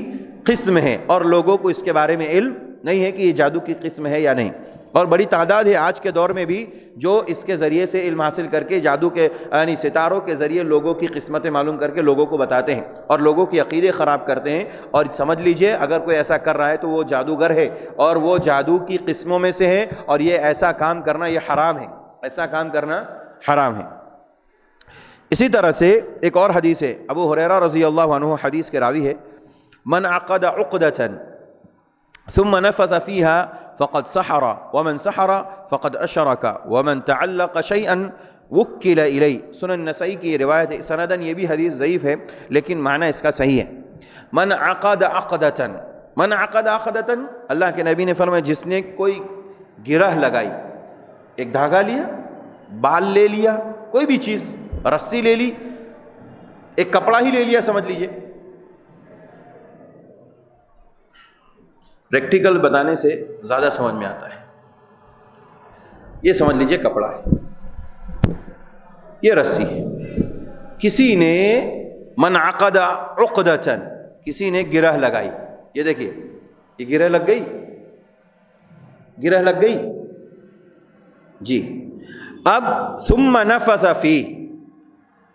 قسم ہے، اور لوگوں کو اس کے بارے میں علم نہیں ہے کہ یہ جادو کی قسم ہے یا نہیں۔ اور بڑی تعداد ہے آج کے دور میں بھی جو اس کے ذریعے سے علم حاصل کر کے جادو کے یعنی ستاروں کے ذریعے لوگوں کی قسمتیں معلوم کر کے لوگوں کو بتاتے ہیں اور لوگوں کی عقیدے خراب کرتے ہیں۔ اور سمجھ لیجئے اگر کوئی ایسا کر رہا ہے تو وہ جادوگر ہے اور وہ جادو کی قسموں میں سے ہے، اور یہ ایسا کام کرنا یہ حرام ہے، ایسا کام کرنا حرام ہے۔ اسی طرح سے ایک اور حدیث ہے، ابو ہریرہ رضی اللہ عنہ حدیث کے راوی ہے، من عقد عقدة ثم نفث فيها فقد سحر ومن سحر فقد اشرک ومن تعلق شيئا وکل الیہ۔ سنن نسائی کی یہ روایت ہے، سندن یہ بھی حدیث ضعیف ہے لیکن معنی اس کا صحیح ہے۔ من عقد عقدة، من عقد عقدة، اللہ کے نبی نے فرمایا جس نے کوئی گرہ لگائی، ایک دھاگا لیا، بال لے لیا، کوئی بھی چیز، رسی لے لی، ایک کپڑا ہی لے لیا، سمجھ لیجئے، پریکٹیکل بتانے سے زیادہ سمجھ میں آتا ہے۔ یہ سمجھ لیجئے کپڑا ہے، یہ رسی ہے، کسی نے من عقد عقدة، کسی نے گرہ لگائی، یہ دیکھیے یہ گرہ لگ گئی، گرہ لگ گئی جی۔ اب ثم نفث فی،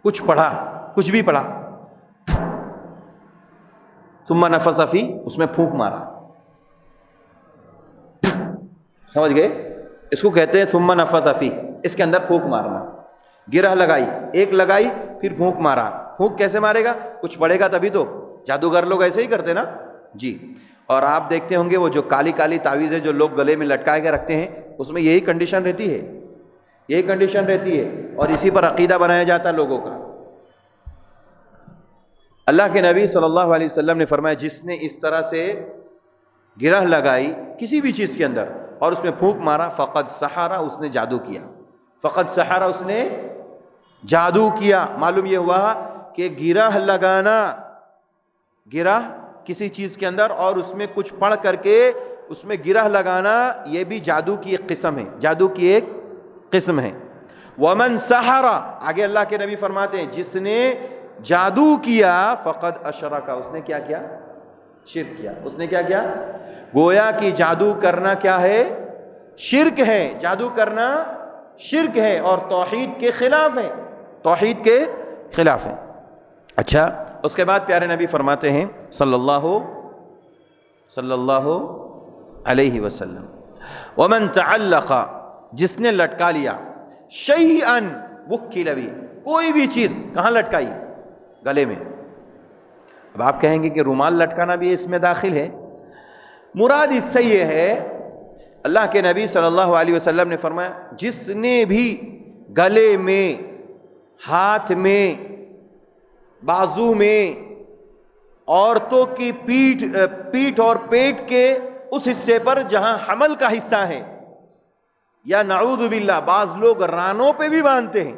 کچھ پڑھا، کچھ بھی پڑھا، ثم نفث فی، اس میں پھونک مارا، سمجھ گئے؟ اس کو کہتے ہیں ثم نفث فی، اس کے اندر پھونک مارنا۔ گرہ لگائی، ایک لگائی پھر پھونک مارا۔ پھونک کیسے مارے گا؟ کچھ پڑے گا تبھی تو، جادوگر لوگ ایسے ہی کرتے نا جی۔ اور آپ دیکھتے ہوں گے وہ جو کالی کالی تعویذیں جو لوگ گلے میں لٹکا کے رکھتے ہیں، اس میں یہی کنڈیشن رہتی ہے، یہی کنڈیشن رہتی ہے، اور اسی پر عقیدہ بنایا جاتا ہے لوگوں کا۔ اللہ کے نبی صلی اللہ علیہ وسلم نے فرمایا جس نے اس طرح سے گرہ لگائی کسی بھی چیز کے اندر اور اس میں پھونک مارا، فقد سحر، اس نے جادو کیا، فقد سحر، اس نے جادو کیا۔ معلوم یہ ہوا کہ گرہ لگانا، گرہ کسی چیز کے اندر اور اس میں کچھ پڑھ کر کے اس میں گرہ لگانا، یہ بھی جادو کی ایک قسم ہے، جادو کی ایک قسم ہے۔ ومن سحر، آگے اللہ کے نبی فرماتے ہیں جس نے جادو کیا، فقد اشرک، اس نے کیا کیا؟ شرک کیا۔ اس نے کیا کیا؟ گویا کہ جادو کرنا کیا ہے؟ شرک ہے، جادو کرنا شرک ہے اور توحید کے خلاف ہے، توحید کے خلاف ہے۔ اچھا، اس کے بعد پیارے نبی فرماتے ہیں صلی اللہ علیہ وسلم، ومن تعلق، جس نے لٹکا لیا، شیئا وکل بہ، کوئی بھی چیز، کہاں لٹکائی؟ گلے میں۔ اب آپ کہیں گے کہ رومال لٹکانا بھی اس میں داخل ہے، مراد اس سے یہ ہے، اللہ کے نبی صلی اللہ علیہ وسلم نے فرمایا جس نے بھی گلے میں، ہاتھ میں، بازو میں، عورتوں کی پیٹھ اور پیٹ کے اس حصے پر جہاں حمل کا حصہ ہے، یا نعوذ باللہ بعض لوگ رانوں پہ بھی باندھتے ہیں،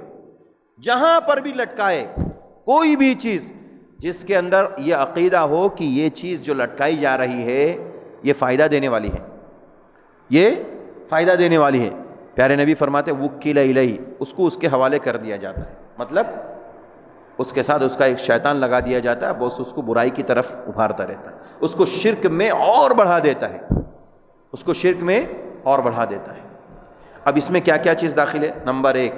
جہاں پر بھی لٹکائے کوئی بھی چیز جس کے اندر یہ عقیدہ ہو کہ یہ چیز جو لٹکائی جا رہی ہے یہ فائدہ دینے والی ہے، یہ فائدہ دینے والی ہے، پیارے نبی فرماتے وکیل الیہ، اس کو اس کے حوالے کر دیا جاتا ہے، مطلب اس کے ساتھ اس کا ایک شیطان لگا دیا جاتا ہے، بس اس کو برائی کی طرف ابھارتا رہتا ہے، اس کو شرک میں اور بڑھا دیتا ہے، اس کو شرک میں اور بڑھا دیتا ہے۔ اب اس میں کیا کیا چیز داخل ہے؟ نمبر 1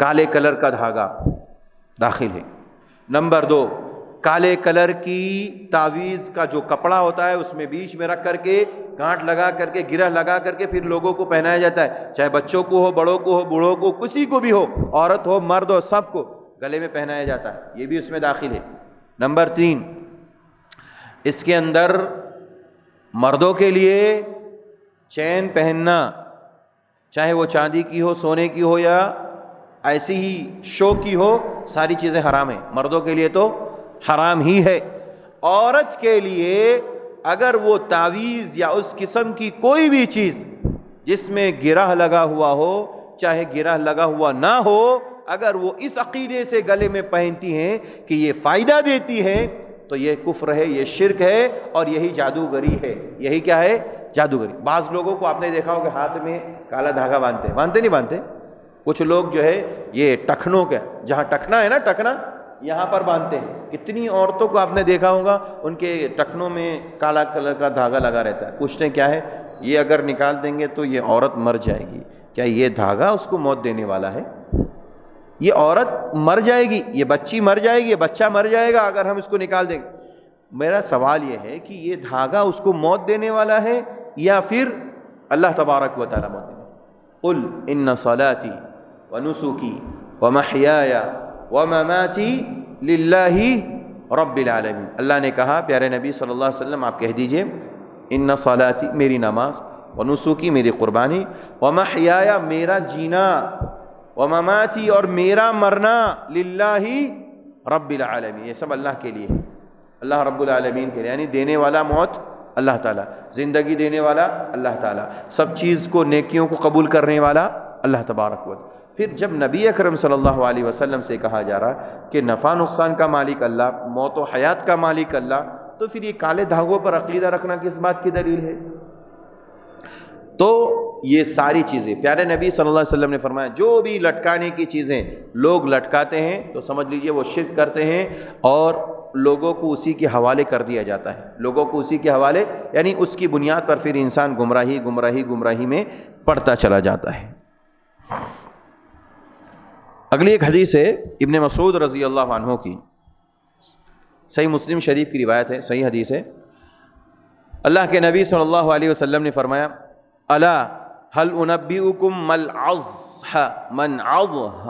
کالے کلر کا دھاگا، داخل ہے۔ نمبر 2، کالے کلر کی تعویذ کا جو کپڑا ہوتا ہے اس میں بیچ میں رکھ کر کے گانٹھ لگا کر کے گرہ لگا کر کے پھر لوگوں کو پہنایا جاتا ہے، چاہے بچوں کو ہو، بڑوں کو ہو، بوڑھوں کو، کسی کو بھی ہو، عورت ہو مرد ہو، سب کو گلے میں پہنایا جاتا ہے، یہ بھی اس میں داخل ہے۔ نمبر 3، اس کے اندر مردوں کے لیے چین پہننا، چاہے وہ چاندی کی ہو، سونے کی ہو، یا ایسی ہی شو کی ہو، ساری چیزیں حرام ہیں، مردوں کے لیے تو حرام ہی ہے۔ عورت کے لیے اگر وہ تعویذ یا اس قسم کی کوئی بھی چیز جس میں گرہ لگا ہوا ہو، چاہے گرہ لگا ہوا نہ ہو، اگر وہ اس عقیدے سے گلے میں پہنتی ہیں کہ یہ فائدہ دیتی ہے تو یہ کفر ہے، یہ شرک ہے، اور یہی جادوگری ہے۔ یہی کیا ہے؟ جادوگری۔ بعض لوگوں کو آپ نے دیکھا ہوگا ہاتھ میں کالا دھاگا باندھتے ہیں، باندھتے نہیں باندھتے؟ کچھ لوگ جو ہے یہ ٹخنوں کا، جہاں ٹخنا ہے نا، ٹخنا یہاں پر باندھتے ہیں۔ کتنی عورتوں کو آپ نے دیکھا ہوگا ان کے ٹخنوں میں کالا کلر کا دھاگا لگا رہتا ہے، پوچھتے ہیں کیا ہے؟ یہ اگر نکال دیں گے تو یہ عورت مر جائے گی۔ کیا یہ دھاگا اس کو موت دینے والا ہے؟ یہ عورت مر جائے گی، یہ بچی مر جائے گی، یہ بچہ مر جائے گا اگر ہم اس کو نکال دیں گے۔ میرا سوال یہ ہے کہ یہ دھاگا اس کو موت دینے والا ہے یا پھر اللہ تبارک و تعالیٰ موت دینے والا؟ قل ان صلاتی ونسکی ومحیای ومماتی للہ رب العالمین۔ اللہ نے کہا پیارے نبی صلی اللہ علیہ وسلم آپ کہہ دیجئے ان صلاتی میری نماز، ونسکی میری قربانی، ومحیای میرا جینا، ومماتی اور میرا مرنا، للہ رب العالمین، یہ سب اللہ کے لیے ہے، اللہ رب العالمین کے لیے، یعنی دینے والا موت اللہ تعالیٰ، زندگی دینے والا اللہ تعالیٰ، سب چیز کو نیکیوں کو قبول کرنے والا اللہ تبارک و تعالیٰ۔ پھر جب نبی اکرم صلی اللہ علیہ وسلم سے کہا جا رہا کہ نفع نقصان کا مالک اللہ، موت و حیات کا مالک اللہ، تو پھر یہ کالے دھاگوں پر عقیدہ رکھنا کس بات کی دلیل ہے؟ تو یہ ساری چیزیں پیارے نبی صلی اللہ علیہ وسلم نے فرمایا جو بھی لٹکانے کی چیزیں لوگ لٹکاتے ہیں تو سمجھ لیجئے وہ شرک کرتے ہیں، اور لوگوں کو اسی کے حوالے کر دیا جاتا ہے، لوگوں کو اسی کے حوالے، یعنی اس کی بنیاد پر پھر انسان گمراہی میں پڑتا چلا جاتا ہے۔ اگلی ایک حدیث ہے ابن مسعود رضی اللہ عنہ کی، صحیح مسلم شریف کی روایت ہے، صحیح حدیث ہے۔ اللہ کے نبی صلی اللہ علیہ وسلم نے فرمایا الا هل انبئکم من عضہ،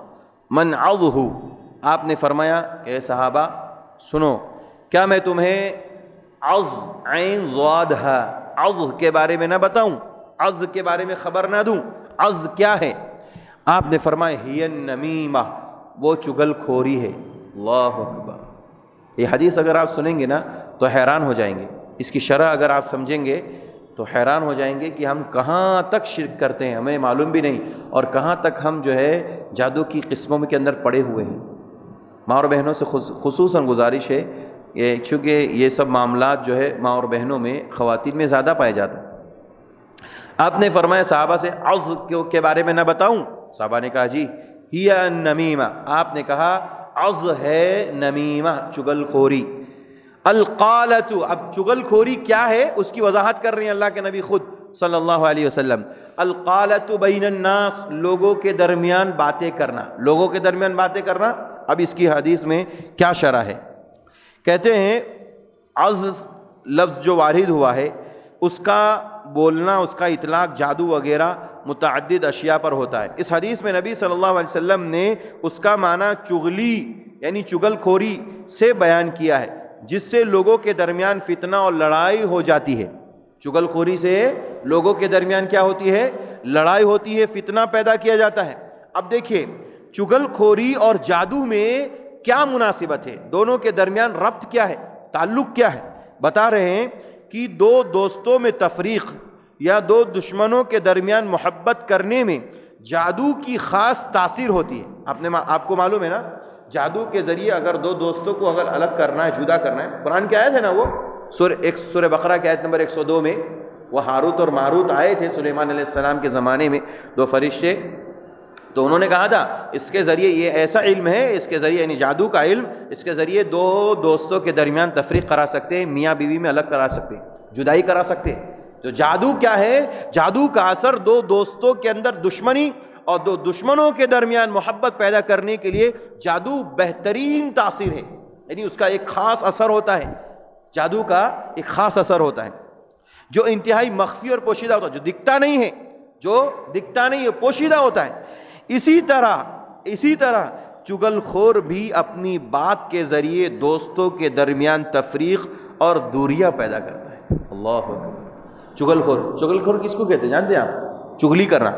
آپ نے فرمایا کہ صحابہ سنو، کیا میں تمہیں عض عین ضاد ہے عض کے بارے میں نہ بتاؤں، عض کے بارے میں خبر نہ دوں؟ عض کیا ہے؟ آپ نے فرمایا ہی النمیمہ، وہ چگل کھوری ہے۔ اللہ اکبر! یہ حدیث اگر آپ سنیں گے نا تو حیران ہو جائیں گے، اس کی شرح اگر آپ سمجھیں گے تو حیران ہو جائیں گے کہ ہم کہاں تک شرک کرتے ہیں، ہمیں معلوم بھی نہیں، اور کہاں تک ہم جو ہے جادو کی قسموں کے اندر پڑے ہوئے ہیں۔ ماں اور بہنوں سے خصوصاً گزارش ہے، یہ چونکہ یہ سب معاملات جو ہے ماں اور بہنوں میں، خواتین میں زیادہ پائے جاتے ہیں۔ آپ نے فرمایا صحابہ سے عض کے بارے میں نہ بتاؤں؟ صحابہ نے کہا جی، ہی النمیمہ، آپ نے کہا عض ہے نمیمہ، چگل خوری۔ القالۃ، اب چگل خوری کیا ہے اس کی وضاحت کر رہے ہیں اللہ کے نبی خود صلی اللہ علیہ وسلم۔ القالۃ بین الناس، لوگوں کے درمیان باتیں کرنا، لوگوں کے درمیان باتیں کرنا۔ اب اس کی حدیث میں کیا شرح ہے؟ کہتے ہیں عض لفظ جو وارد ہوا ہے اس کا بولنا، اس کا اطلاق جادو وغیرہ متعدد اشیاء پر ہوتا ہے۔ اس حدیث میں نبی صلی اللہ علیہ وسلم نے اس کا معنی چغلی یعنی چگل کھوری سے بیان کیا ہے، جس سے لوگوں کے درمیان فتنہ اور لڑائی ہو جاتی ہے۔ چگل خوری سے لوگوں کے درمیان کیا ہوتی ہے؟ لڑائی ہوتی ہے، فتنہ پیدا کیا جاتا ہے۔ اب دیکھیے چگل خوری اور جادو میں کیا مناسبت ہے، دونوں کے درمیان ربط کیا ہے، تعلق کیا ہے؟ بتا رہے ہیں کہ دو دوستوں میں تفریق یا دو دشمنوں کے درمیان محبت کرنے میں جادو کی خاص تاثیر ہوتی ہے۔ آپ کو معلوم ہے نا، جادو کے ذریعے اگر دو دوستوں کو اگر الگ کرنا ہے، جدا کرنا ہے، قرآن کی آیت ہے نا، وہ سورہ بقرہ کی آیت نمبر 102 میں وہ ہاروت اور ماروت آئے تھے سلیمان علیہ السلام کے زمانے میں، دو فرشتے، تو انہوں نے کہا تھا اس کے ذریعے یہ ایسا علم ہے، اس کے ذریعے یعنی جادو کا علم، اس کے ذریعے دو دوستوں کے درمیان تفریق کرا سکتے ہیں، میاں بیوی میں الگ کرا سکتے ہیں، جدائی کرا سکتے ہیں۔ تو جادو کیا ہے؟ جادو کا اثر دو دوستوں کے اندر دشمنی اور دو دشمنوں کے درمیان محبت پیدا کرنے کے لیے جادو بہترین تاثیر ہے، یعنی اس کا ایک خاص اثر ہوتا ہے، جادو کا ایک خاص اثر ہوتا ہے جو انتہائی مخفی اور پوشیدہ ہوتا ہے، جو دکھتا نہیں ہے، پوشیدہ ہوتا ہے۔ اسی طرح چغل خور بھی اپنی بات کے ذریعے دوستوں کے درمیان تفریق اور دوریاں پیدا کرتا ہے۔ اللہ اکبر۔ چغل خور کس کو کہتے ہیں جانتے ہیں آپ؟ چغلی کرنا۔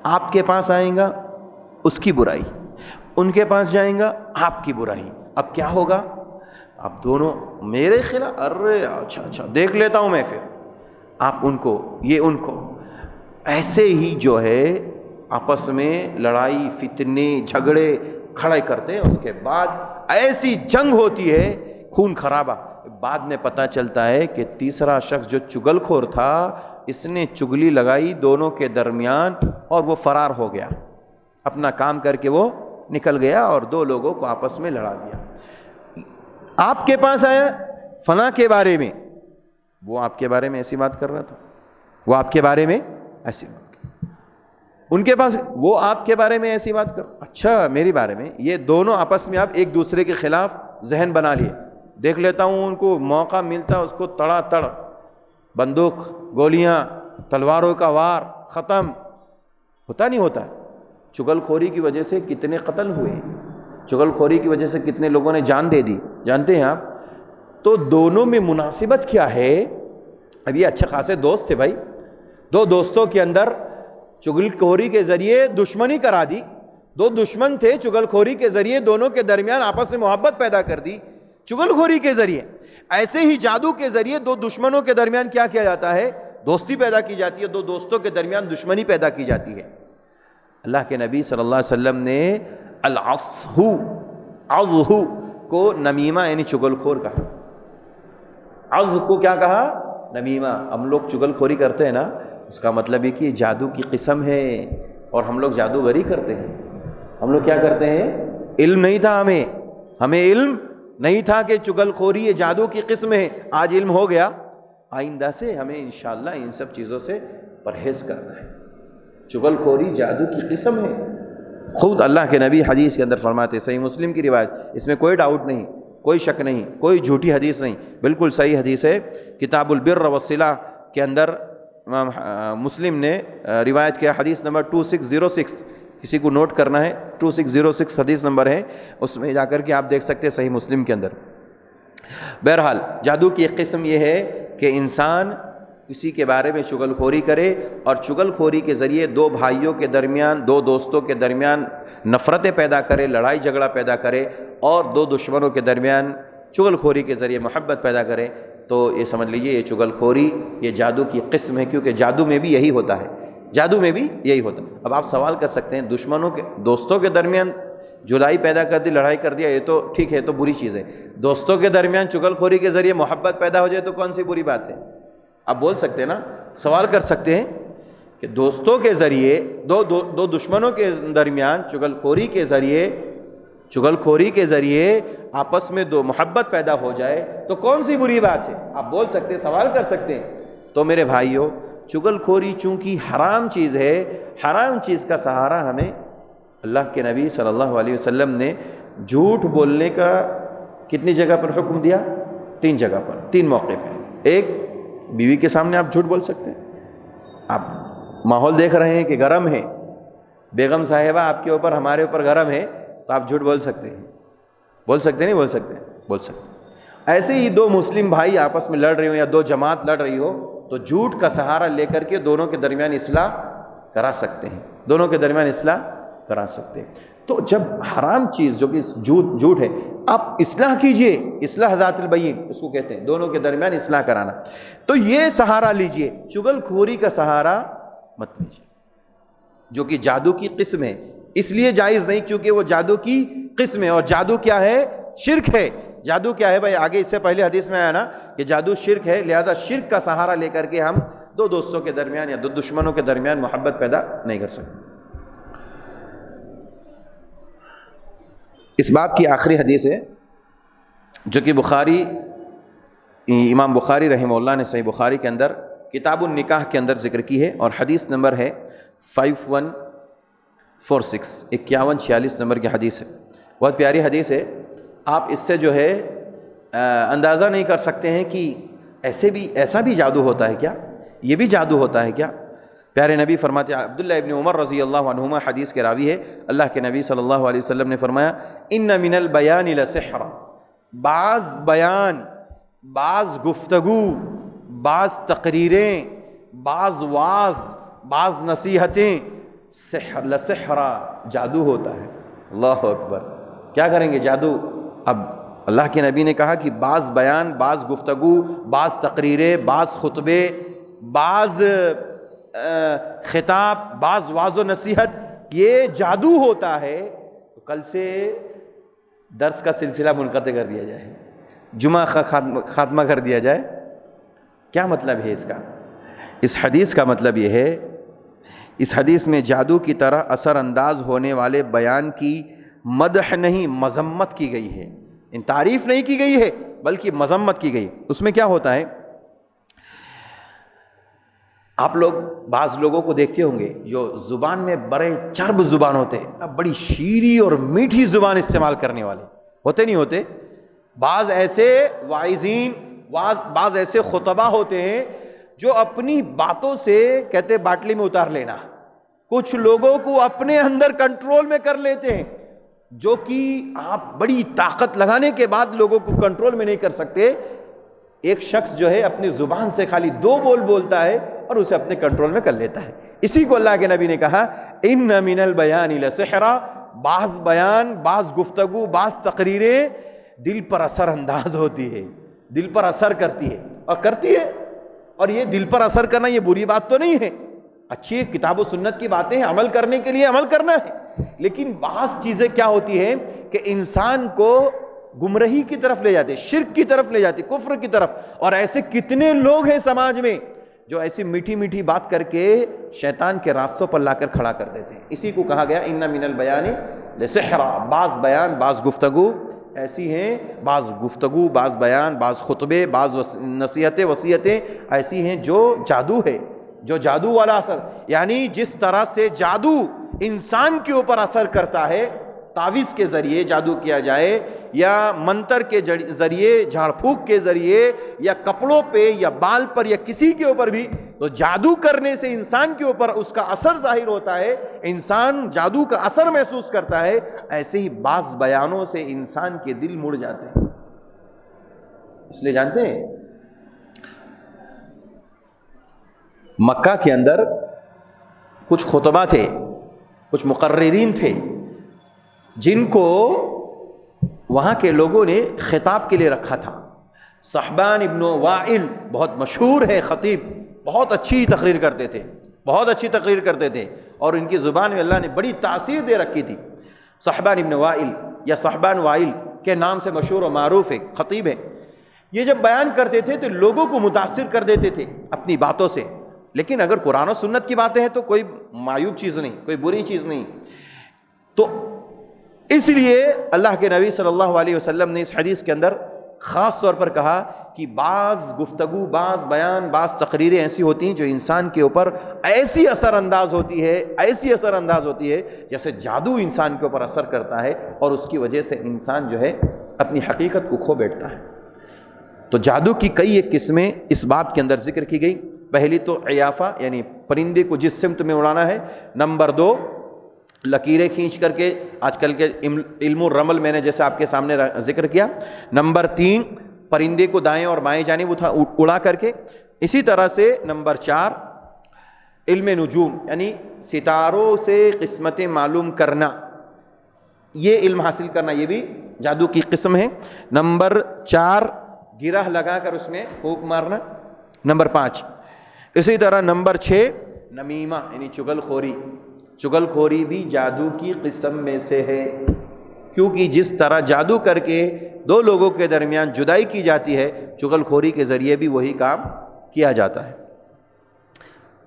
آپ کے پاس آئیں گا اس کی برائی، ان کے پاس جائیں گا آپ کی برائی، اب کیا ہوگا؟ اب دونوں میرے خلاف، ارے اچھا دیکھ لیتا ہوں میں، پھر آپ ان کو، یہ ان کو، ایسے ہی جو ہے آپس میں لڑائی فتنے جھگڑے کھڑے کرتے ہیں، اس کے بعد ایسی جنگ ہوتی ہے، خون خرابہ۔ بعد میں پتہ چلتا ہے کہ تیسرا شخص جو چغل خور تھا، اس نے چگلی لگائی دونوں کے درمیان اور وہ فرار ہو گیا، اپنا کام کر کے وہ نکل گیا اور دو لوگوں کو آپس میں لڑا دیا۔ آپ کے پاس آیا فلاں کے بارے میں، وہ آپ کے بارے میں ایسی بات کر رہا تھا، وہ آپ کے بارے میں ایسی بات کر، ان کے پاس وہ آپ کے بارے میں ایسی بات کر، اچھا میری بارے میں، یہ دونوں آپس میں آپ ایک دوسرے کے خلاف ذہن بنا لیے۔ دیکھ لیتا ہوں ان کو موقع ملتا اس کو تڑا تڑ، بندوق، گولیاں، تلواروں کا وار، ختم ہوتا نہیں ہوتا۔ چغل خوری کی وجہ سے کتنے قتل ہوئے، چغل خوری کی وجہ سے کتنے لوگوں نے جان دے دی، جانتے ہیں آپ؟ تو دونوں میں مناسبت کیا ہے؟ اب یہ اچھے خاصے دوست تھے بھائی، دو دوستوں کے اندر چغل خوری کے ذریعے دشمنی کرا دی، دو دشمن تھے، چغل خوری کے ذریعے دونوں کے درمیان آپس میں محبت پیدا کر دی چغل خوری کے ذریعے۔ ایسے ہی جادو کے ذریعے دو دشمنوں کے درمیان کیا کیا جاتا ہے؟ دوستی پیدا کی جاتی ہے، دو دوستوں کے درمیان دشمنی پیدا کی جاتی ہے۔ اللہ کے نبی صلی اللہ علیہ وسلم نے عض کو نمیمہ یعنی چغل خور کہا، عض کو کیا کہا؟ نمیمہ۔ ہم لوگ چغل خوری کرتے ہیں نا، اس کا مطلب یہ کہ جادو کی قسم ہے اور ہم لوگ جادوگری کرتے ہیں۔ ہم لوگ کیا کرتے ہیں؟ علم نہیں تھا ہمیں علم نہیں تھا کہ چغل خوری یہ جادو کی قسم ہے، آج علم ہو گیا۔ آئندہ سے ہمیں انشاءاللہ ان سب چیزوں سے پرہیز کرنا ہے۔ چغل خوری جادو کی قسم ہے، خود اللہ کے نبی حدیث کے اندر فرماتے، صحیح مسلم کی روایت، اس میں کوئی ڈاؤٹ نہیں، کوئی شک نہیں، کوئی جھوٹی حدیث نہیں، بالکل صحیح حدیث ہے۔ کتاب البر والصلہ کے اندر امام مسلم نے روایت کیا، حدیث نمبر 2606، کسی کو نوٹ کرنا ہے 2606 حدیث نمبر ہے، اس میں جا کر کے آپ دیکھ سکتے ہیں صحیح مسلم کے اندر۔ بہرحال جادو کی ایک قسم یہ ہے کہ انسان کسی کے بارے میں چغل خوری کرے اور چغل خوری کے ذریعے دو بھائیوں کے درمیان، دو دوستوں کے درمیان نفرتیں پیدا کرے، لڑائی جھگڑا پیدا کرے اور دو دشمنوں کے درمیان چغل خوری کے ذریعے محبت پیدا کرے، تو یہ سمجھ لیجئے یہ چغل خوری یہ جادو کی قسم ہے، کیونکہ جادو میں بھی یہی ہوتا ہے، جادو میں بھی یہی ہوتا ہے۔ اب آپ سوال کر سکتے ہیں دشمنوں کے، دوستوں کے درمیان جدائی پیدا کر دی، لڑائی کر دیا، یہ تو ٹھیک ہے، تو بری چیز ہے۔ دوستوں کے درمیان چغل خوری کے ذریعے محبت پیدا ہو جائے تو کون سی بری بات ہے؟ آپ بول سکتے ہیں نا، سوال کر سکتے ہیں کہ دوستوں کے ذریعے دو دشمنوں کے درمیان چغل خوری کے ذریعے آپس میں دو محبت پیدا ہو جائے تو کون سی بری بات ہے؟ آپ بول سکتے ہیں، سوال کر سکتے ہیں۔ تو میرے بھائیوں، چغل خوری چونکہ حرام چیز ہے، حرام چیز کا سہارا ہمیں اللہ کے نبی صلی اللہ علیہ وسلم نے جھوٹ بولنے کا کتنی جگہ پر حکم دیا؟ 3 جگہ پر، 3 موقع پر۔ ایک، بیوی کے سامنے آپ جھوٹ بول سکتے ہیں، آپ ماحول دیکھ رہے ہیں کہ گرم ہے، بیگم صاحبہ آپ کے اوپر، ہمارے اوپر گرم ہے، تو آپ جھوٹ بول سکتے ہیں، بول سکتے نہیں بول سکتے؟ بول سکتے۔ ایسے ہی 2 مسلم بھائی آپس میں لڑ رہے ہو یا 2 جماعت لڑ رہی ہو تو جھوٹ کا سہارا لے کر کے دونوں کے درمیان اصلاح کرا سکتے ہیں، دونوں کے درمیان اصلاح کرا سکتے ہیں۔ تو جب حرام چیز جو کہ جھوٹ ہے، آپ اصلاح کیجئے، اصلاح ذات البین اس کو کہتے ہیں، دونوں کے درمیان اصلاح کرانا، تو یہ سہارا لیجئے، چغل خوری کا سہارا مت لیجئے، جو کہ جادو کی قسم ہے۔ اس لیے جائز نہیں کیونکہ وہ جادو کی قسم ہے، اور جادو کیا ہے؟ شرک ہے۔ جادو کیا ہے بھائی؟ آگے اس سے پہلے حدیث میں آیا نا کہ جادو شرک ہے، لہذا شرک کا سہارا لے کر کے ہم 2 دوستوں کے درمیان یا 2 دشمنوں کے درمیان محبت پیدا نہیں کر سکتے۔ اس باب کی آخری حدیث ہے جو کہ امام بخاری رحمہ اللہ نے صحیح بخاری کے اندر کتاب النکاح کے اندر ذکر کی ہے، اور حدیث نمبر ہے 51-46 نمبر کی حدیث ہے، بہت پیاری حدیث ہے۔ آپ اس سے جو ہے اندازہ نہیں کر سکتے ہیں کہ ایسا بھی جادو ہوتا ہے کیا، یہ بھی جادو ہوتا ہے کیا۔ پیارے نبی فرماتے ہیں، عبداللہ ابن عمر رضی اللہ عنہما حدیث کے راوی ہے، اللہ کے نبی صلی اللہ علیہ وسلم نے فرمایا، ان من البیان لسحرا، بعض بیان، بعض گفتگو، بعض تقریریں، بعض وعظ، بعض نصیحتیں لسحرا، جادو ہوتا ہے۔ اللہ اکبر، کیا کریں گے جادو؟ اب اللہ کے نبی نے کہا کہ بعض بیان، بعض گفتگو، بعض تقریریں، بعض خطبے، بعض خطاب، بعض وعظ و نصیحت یہ جادو ہوتا ہے۔ تو کل سے درس کا سلسلہ منقطع کر دیا جائے، جمعہ خاتمہ کر دیا جائے۔ کیا مطلب ہے اس کا؟ اس حدیث کا مطلب یہ ہے، اس حدیث میں جادو کی طرح اثر انداز ہونے والے بیان کی مدح نہیں، مذمت کی گئی ہے، ان تعریف نہیں کی گئی ہے بلکہ مذمت کی گئی۔ اس میں کیا ہوتا ہے، آپ لوگ بعض لوگوں کو دیکھتے ہوں گے جو زبان میں بڑے چرب زبان ہوتے ہیں، بڑی شیریں اور میٹھی زبان استعمال کرنے والے ہوتے نہیں ہوتے؟ بعض ایسے واعظین، بعض ایسے خطبہ ہوتے ہیں جو اپنی باتوں سے کہتے باٹلی میں اتار لینا، کچھ لوگوں کو اپنے اندر کنٹرول میں کر لیتے ہیں، جو کہ آپ بڑی طاقت لگانے کے بعد لوگوں کو کنٹرول میں نہیں کر سکتے۔ ایک شخص جو ہے اپنی زبان سے خالی 2 بول بولتا ہے اور اسے اپنے کنٹرول میں کر لیتا ہے۔ اسی کو اللہ کے نبی نے کہا، ان من البیان لسحرا، بعض بیان، بعض گفتگو، بعض تقریریں دل پر اثر انداز ہوتی ہے، دل پر اثر کرتی ہے اور کرتی ہے۔ اور یہ دل پر اثر کرنا یہ بری بات تو نہیں ہے، اچھی کتاب و سنت کی باتیں ہیں، عمل کرنے کے لیے عمل کرنا ہے، لیکن بعض چیزیں کیا ہوتی ہیں کہ انسان کو گمراہی کی طرف لے جاتے، شرک کی طرف لے جاتے، کفر کی طرف۔ اور ایسے کتنے لوگ ہیں سماج میں جو ایسی میٹھی میٹھی بات کر کے شیطان کے راستوں پر لا کر کھڑا کر دیتے ہیں۔ اسی کو کہا گیا ان من البیان لسحرا، بعض بیان، بعض گفتگو ایسی ہیں، بعض گفتگو، بعض بیان، بعض خطبے، بعض نصیحتیں، وصیتیں ایسی ہیں جو جادو ہے، جو جادو والا اثر، یعنی جس طرح سے جادو انسان کے اوپر اثر کرتا ہے، تعویذ کے ذریعے جادو کیا جائے یا منتر کے ذریعے، جھاڑ پھونک کے ذریعے، یا کپڑوں پہ یا بال پر یا کسی کے اوپر بھی، تو جادو کرنے سے انسان کے اوپر اس کا اثر ظاہر ہوتا ہے، انسان جادو کا اثر محسوس کرتا ہے۔ ایسے ہی بعض بیانوں سے انسان کے دل مڑ جاتے ہیں۔ اس لیے جانتے ہیں مکہ کے اندر کچھ خطبہ تھے، کچھ مقررین تھے جن کو وہاں کے لوگوں نے خطاب کے لیے رکھا تھا۔ صحبان ابن وائل بہت مشہور ہے خطیب، بہت اچھی تقریر کرتے تھے، بہت اچھی تقریر کرتے تھے، اور ان کی زبان میں اللہ نے بڑی تاثیر دے رکھی تھی۔ صحبان ابن وائل یا صحبان وائل کے نام سے مشہور و معروف ہے، خطیب ہے۔ یہ جب بیان کرتے تھے تو لوگوں کو متاثر کر دیتے تھے اپنی باتوں سے، لیکن اگر قرآن و سنت کی باتیں ہیں تو کوئی معیوب چیز نہیں، کوئی بری چیز نہیں۔ تو اس لیے اللہ کے نبی صلی اللہ علیہ وسلم نے اس حدیث کے اندر خاص طور پر کہا کہ بعض گفتگو، بعض بیان، بعض تقریریں ایسی ہوتی ہیں جو انسان کے اوپر ایسی اثر انداز ہوتی ہے، ایسی اثر انداز ہوتی ہے جیسے جادو انسان کے اوپر اثر کرتا ہے، اور اس کی وجہ سے انسان جو ہے اپنی حقیقت کو کھو بیٹھتا ہے۔ تو جادو کی کئی ایک قسمیں اس باب کے اندر ذکر کی گئی۔ پہلی تو عیافہ، یعنی پرندے کو جس سمت میں اڑانا ہے۔ نمبر 2، لکیریں کھینچ کر کے، آج کل کے علم الرمل میں نے جیسے آپ کے سامنے ذکر کیا۔ نمبر 3، پرندے کو دائیں اور بائیں جانب اڑا کر کے۔ اسی طرح سے نمبر 4، علم نجوم، یعنی ستاروں سے قسمتیں معلوم کرنا، یہ علم حاصل کرنا، یہ بھی جادو کی قسم ہے۔ نمبر 4، گرہ لگا کر اس میں پھونک مارنا۔ نمبر 5، اسی طرح نمبر 6، نمیمہ یعنی چغل خوری۔ چغل خوری بھی جادو کی قسم میں سے ہے، کیونکہ جس طرح جادو کر کے 2 لوگوں کے درمیان جدائی کی جاتی ہے، چغل خوری کے ذریعے بھی وہی کام کیا جاتا ہے۔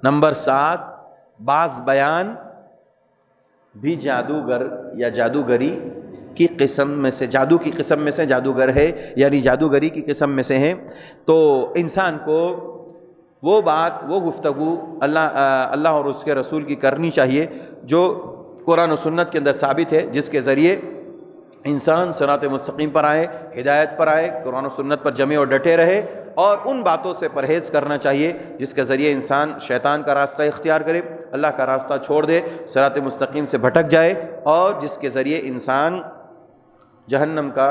نمبر 7، بعض بیان بھی جادوگر یا جادوگری کی قسم میں سے، جادو کی قسم میں سے جادوگر ہے، یعنی جادوگری کی قسم میں سے ہیں۔ تو انسان کو وہ بات، وہ گفتگو اللہ اور اس کے رسول کی کرنی چاہیے جو قرآن و سنت کے اندر ثابت ہے، جس کے ذریعے انسان صراط مستقیم پر آئے، ہدایت پر آئے، قرآن و سنت پر جمے اور ڈٹے رہے، اور ان باتوں سے پرہیز کرنا چاہیے جس کے ذریعے انسان شیطان کا راستہ اختیار کرے، اللہ کا راستہ چھوڑ دے، صراط مستقیم سے بھٹک جائے، اور جس کے ذریعے انسان جہنم کا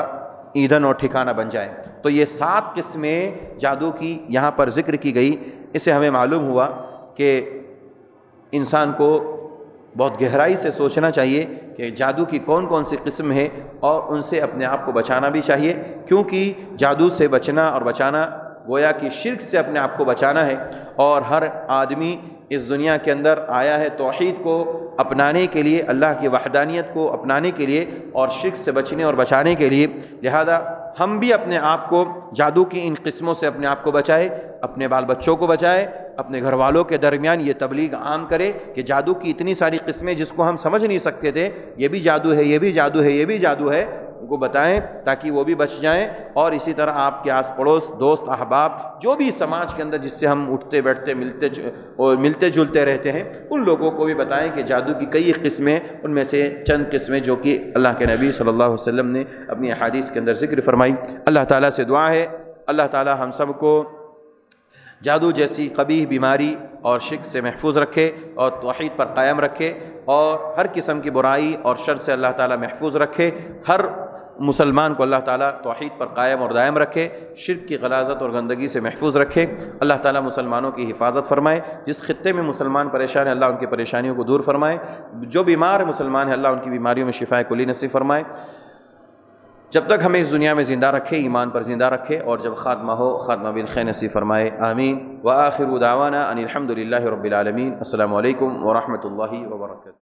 ایندھن اور ٹھکانہ بن جائے۔ تو یہ 7 قسمیں جادو کی یہاں پر ذکر کی گئی۔ اسے ہمیں معلوم ہوا کہ انسان کو بہت گہرائی سے سوچنا چاہیے کہ جادو کی کون کون سی قسم ہے، اور ان سے اپنے آپ کو بچانا بھی چاہیے، کیونکہ جادو سے بچنا اور بچانا گویا کہ شرک سے اپنے آپ کو بچانا ہے، اور ہر آدمی اس دنیا کے اندر آیا ہے توحید کو اپنانے کے لیے، اللہ کی وحدانیت کو اپنانے کے لیے، اور شرک سے بچنے اور بچانے کے لیے۔ لہذا ہم بھی اپنے آپ کو جادو کی ان قسموں سے اپنے آپ کو بچائے، اپنے بال بچوں کو بچائے، اپنے گھر والوں کے درمیان یہ تبلیغ عام کرے کہ جادو کی اتنی ساری قسمیں جس کو ہم سمجھ نہیں سکتے تھے، یہ بھی جادو ہے، یہ بھی جادو ہے، یہ بھی جادو ہے، ان کو بتائیں تاکہ وہ بھی بچ جائیں۔ اور اسی طرح آپ کے آس پڑوس، دوست، احباب، جو بھی سماج کے اندر جس سے ہم اٹھتے بیٹھتے ملتے جلتے رہتے ہیں، ان لوگوں کو بھی بتائیں کہ جادو کی کئی قسمیں، ان میں سے چند قسمیں جو کہ اللہ کے نبی صلی اللہ علیہ وسلم نے اپنی احادیث کے اندر ذکر فرمائی۔ اللہ تعالیٰ سے دعا ہے اللہ تعالیٰ ہم سب کو جادو جیسی قبیح بیماری اور شرک سے محفوظ رکھے، اور توحید پر قائم رکھے، اور ہر قسم کی برائی اور شر سے اللہ تعالیٰ محفوظ رکھے۔ ہر مسلمان کو اللہ تعالیٰ توحید پر قائم اور دائم رکھے، شرک کی غلاظت اور گندگی سے محفوظ رکھے۔ اللہ تعالیٰ مسلمانوں کی حفاظت فرمائے۔ جس خطے میں مسلمان پریشان ہیں اللہ ان کی پریشانیوں کو دور فرمائے۔ جو بیمار مسلمان ہیں اللہ ان کی بیماریوں میں شفاء کلی نصیب فرمائے۔ جب تک ہمیں اس دنیا میں زندہ رکھے، ایمان پر زندہ رکھے، اور جب خاتمہ ہو خاتمہ بالخیر نصیب فرمائے، آمین۔ وآخر دعوانا ان الحمد للہ رب العالمین۔ السلام علیکم ورحمۃ اللہ وبرکاتہ۔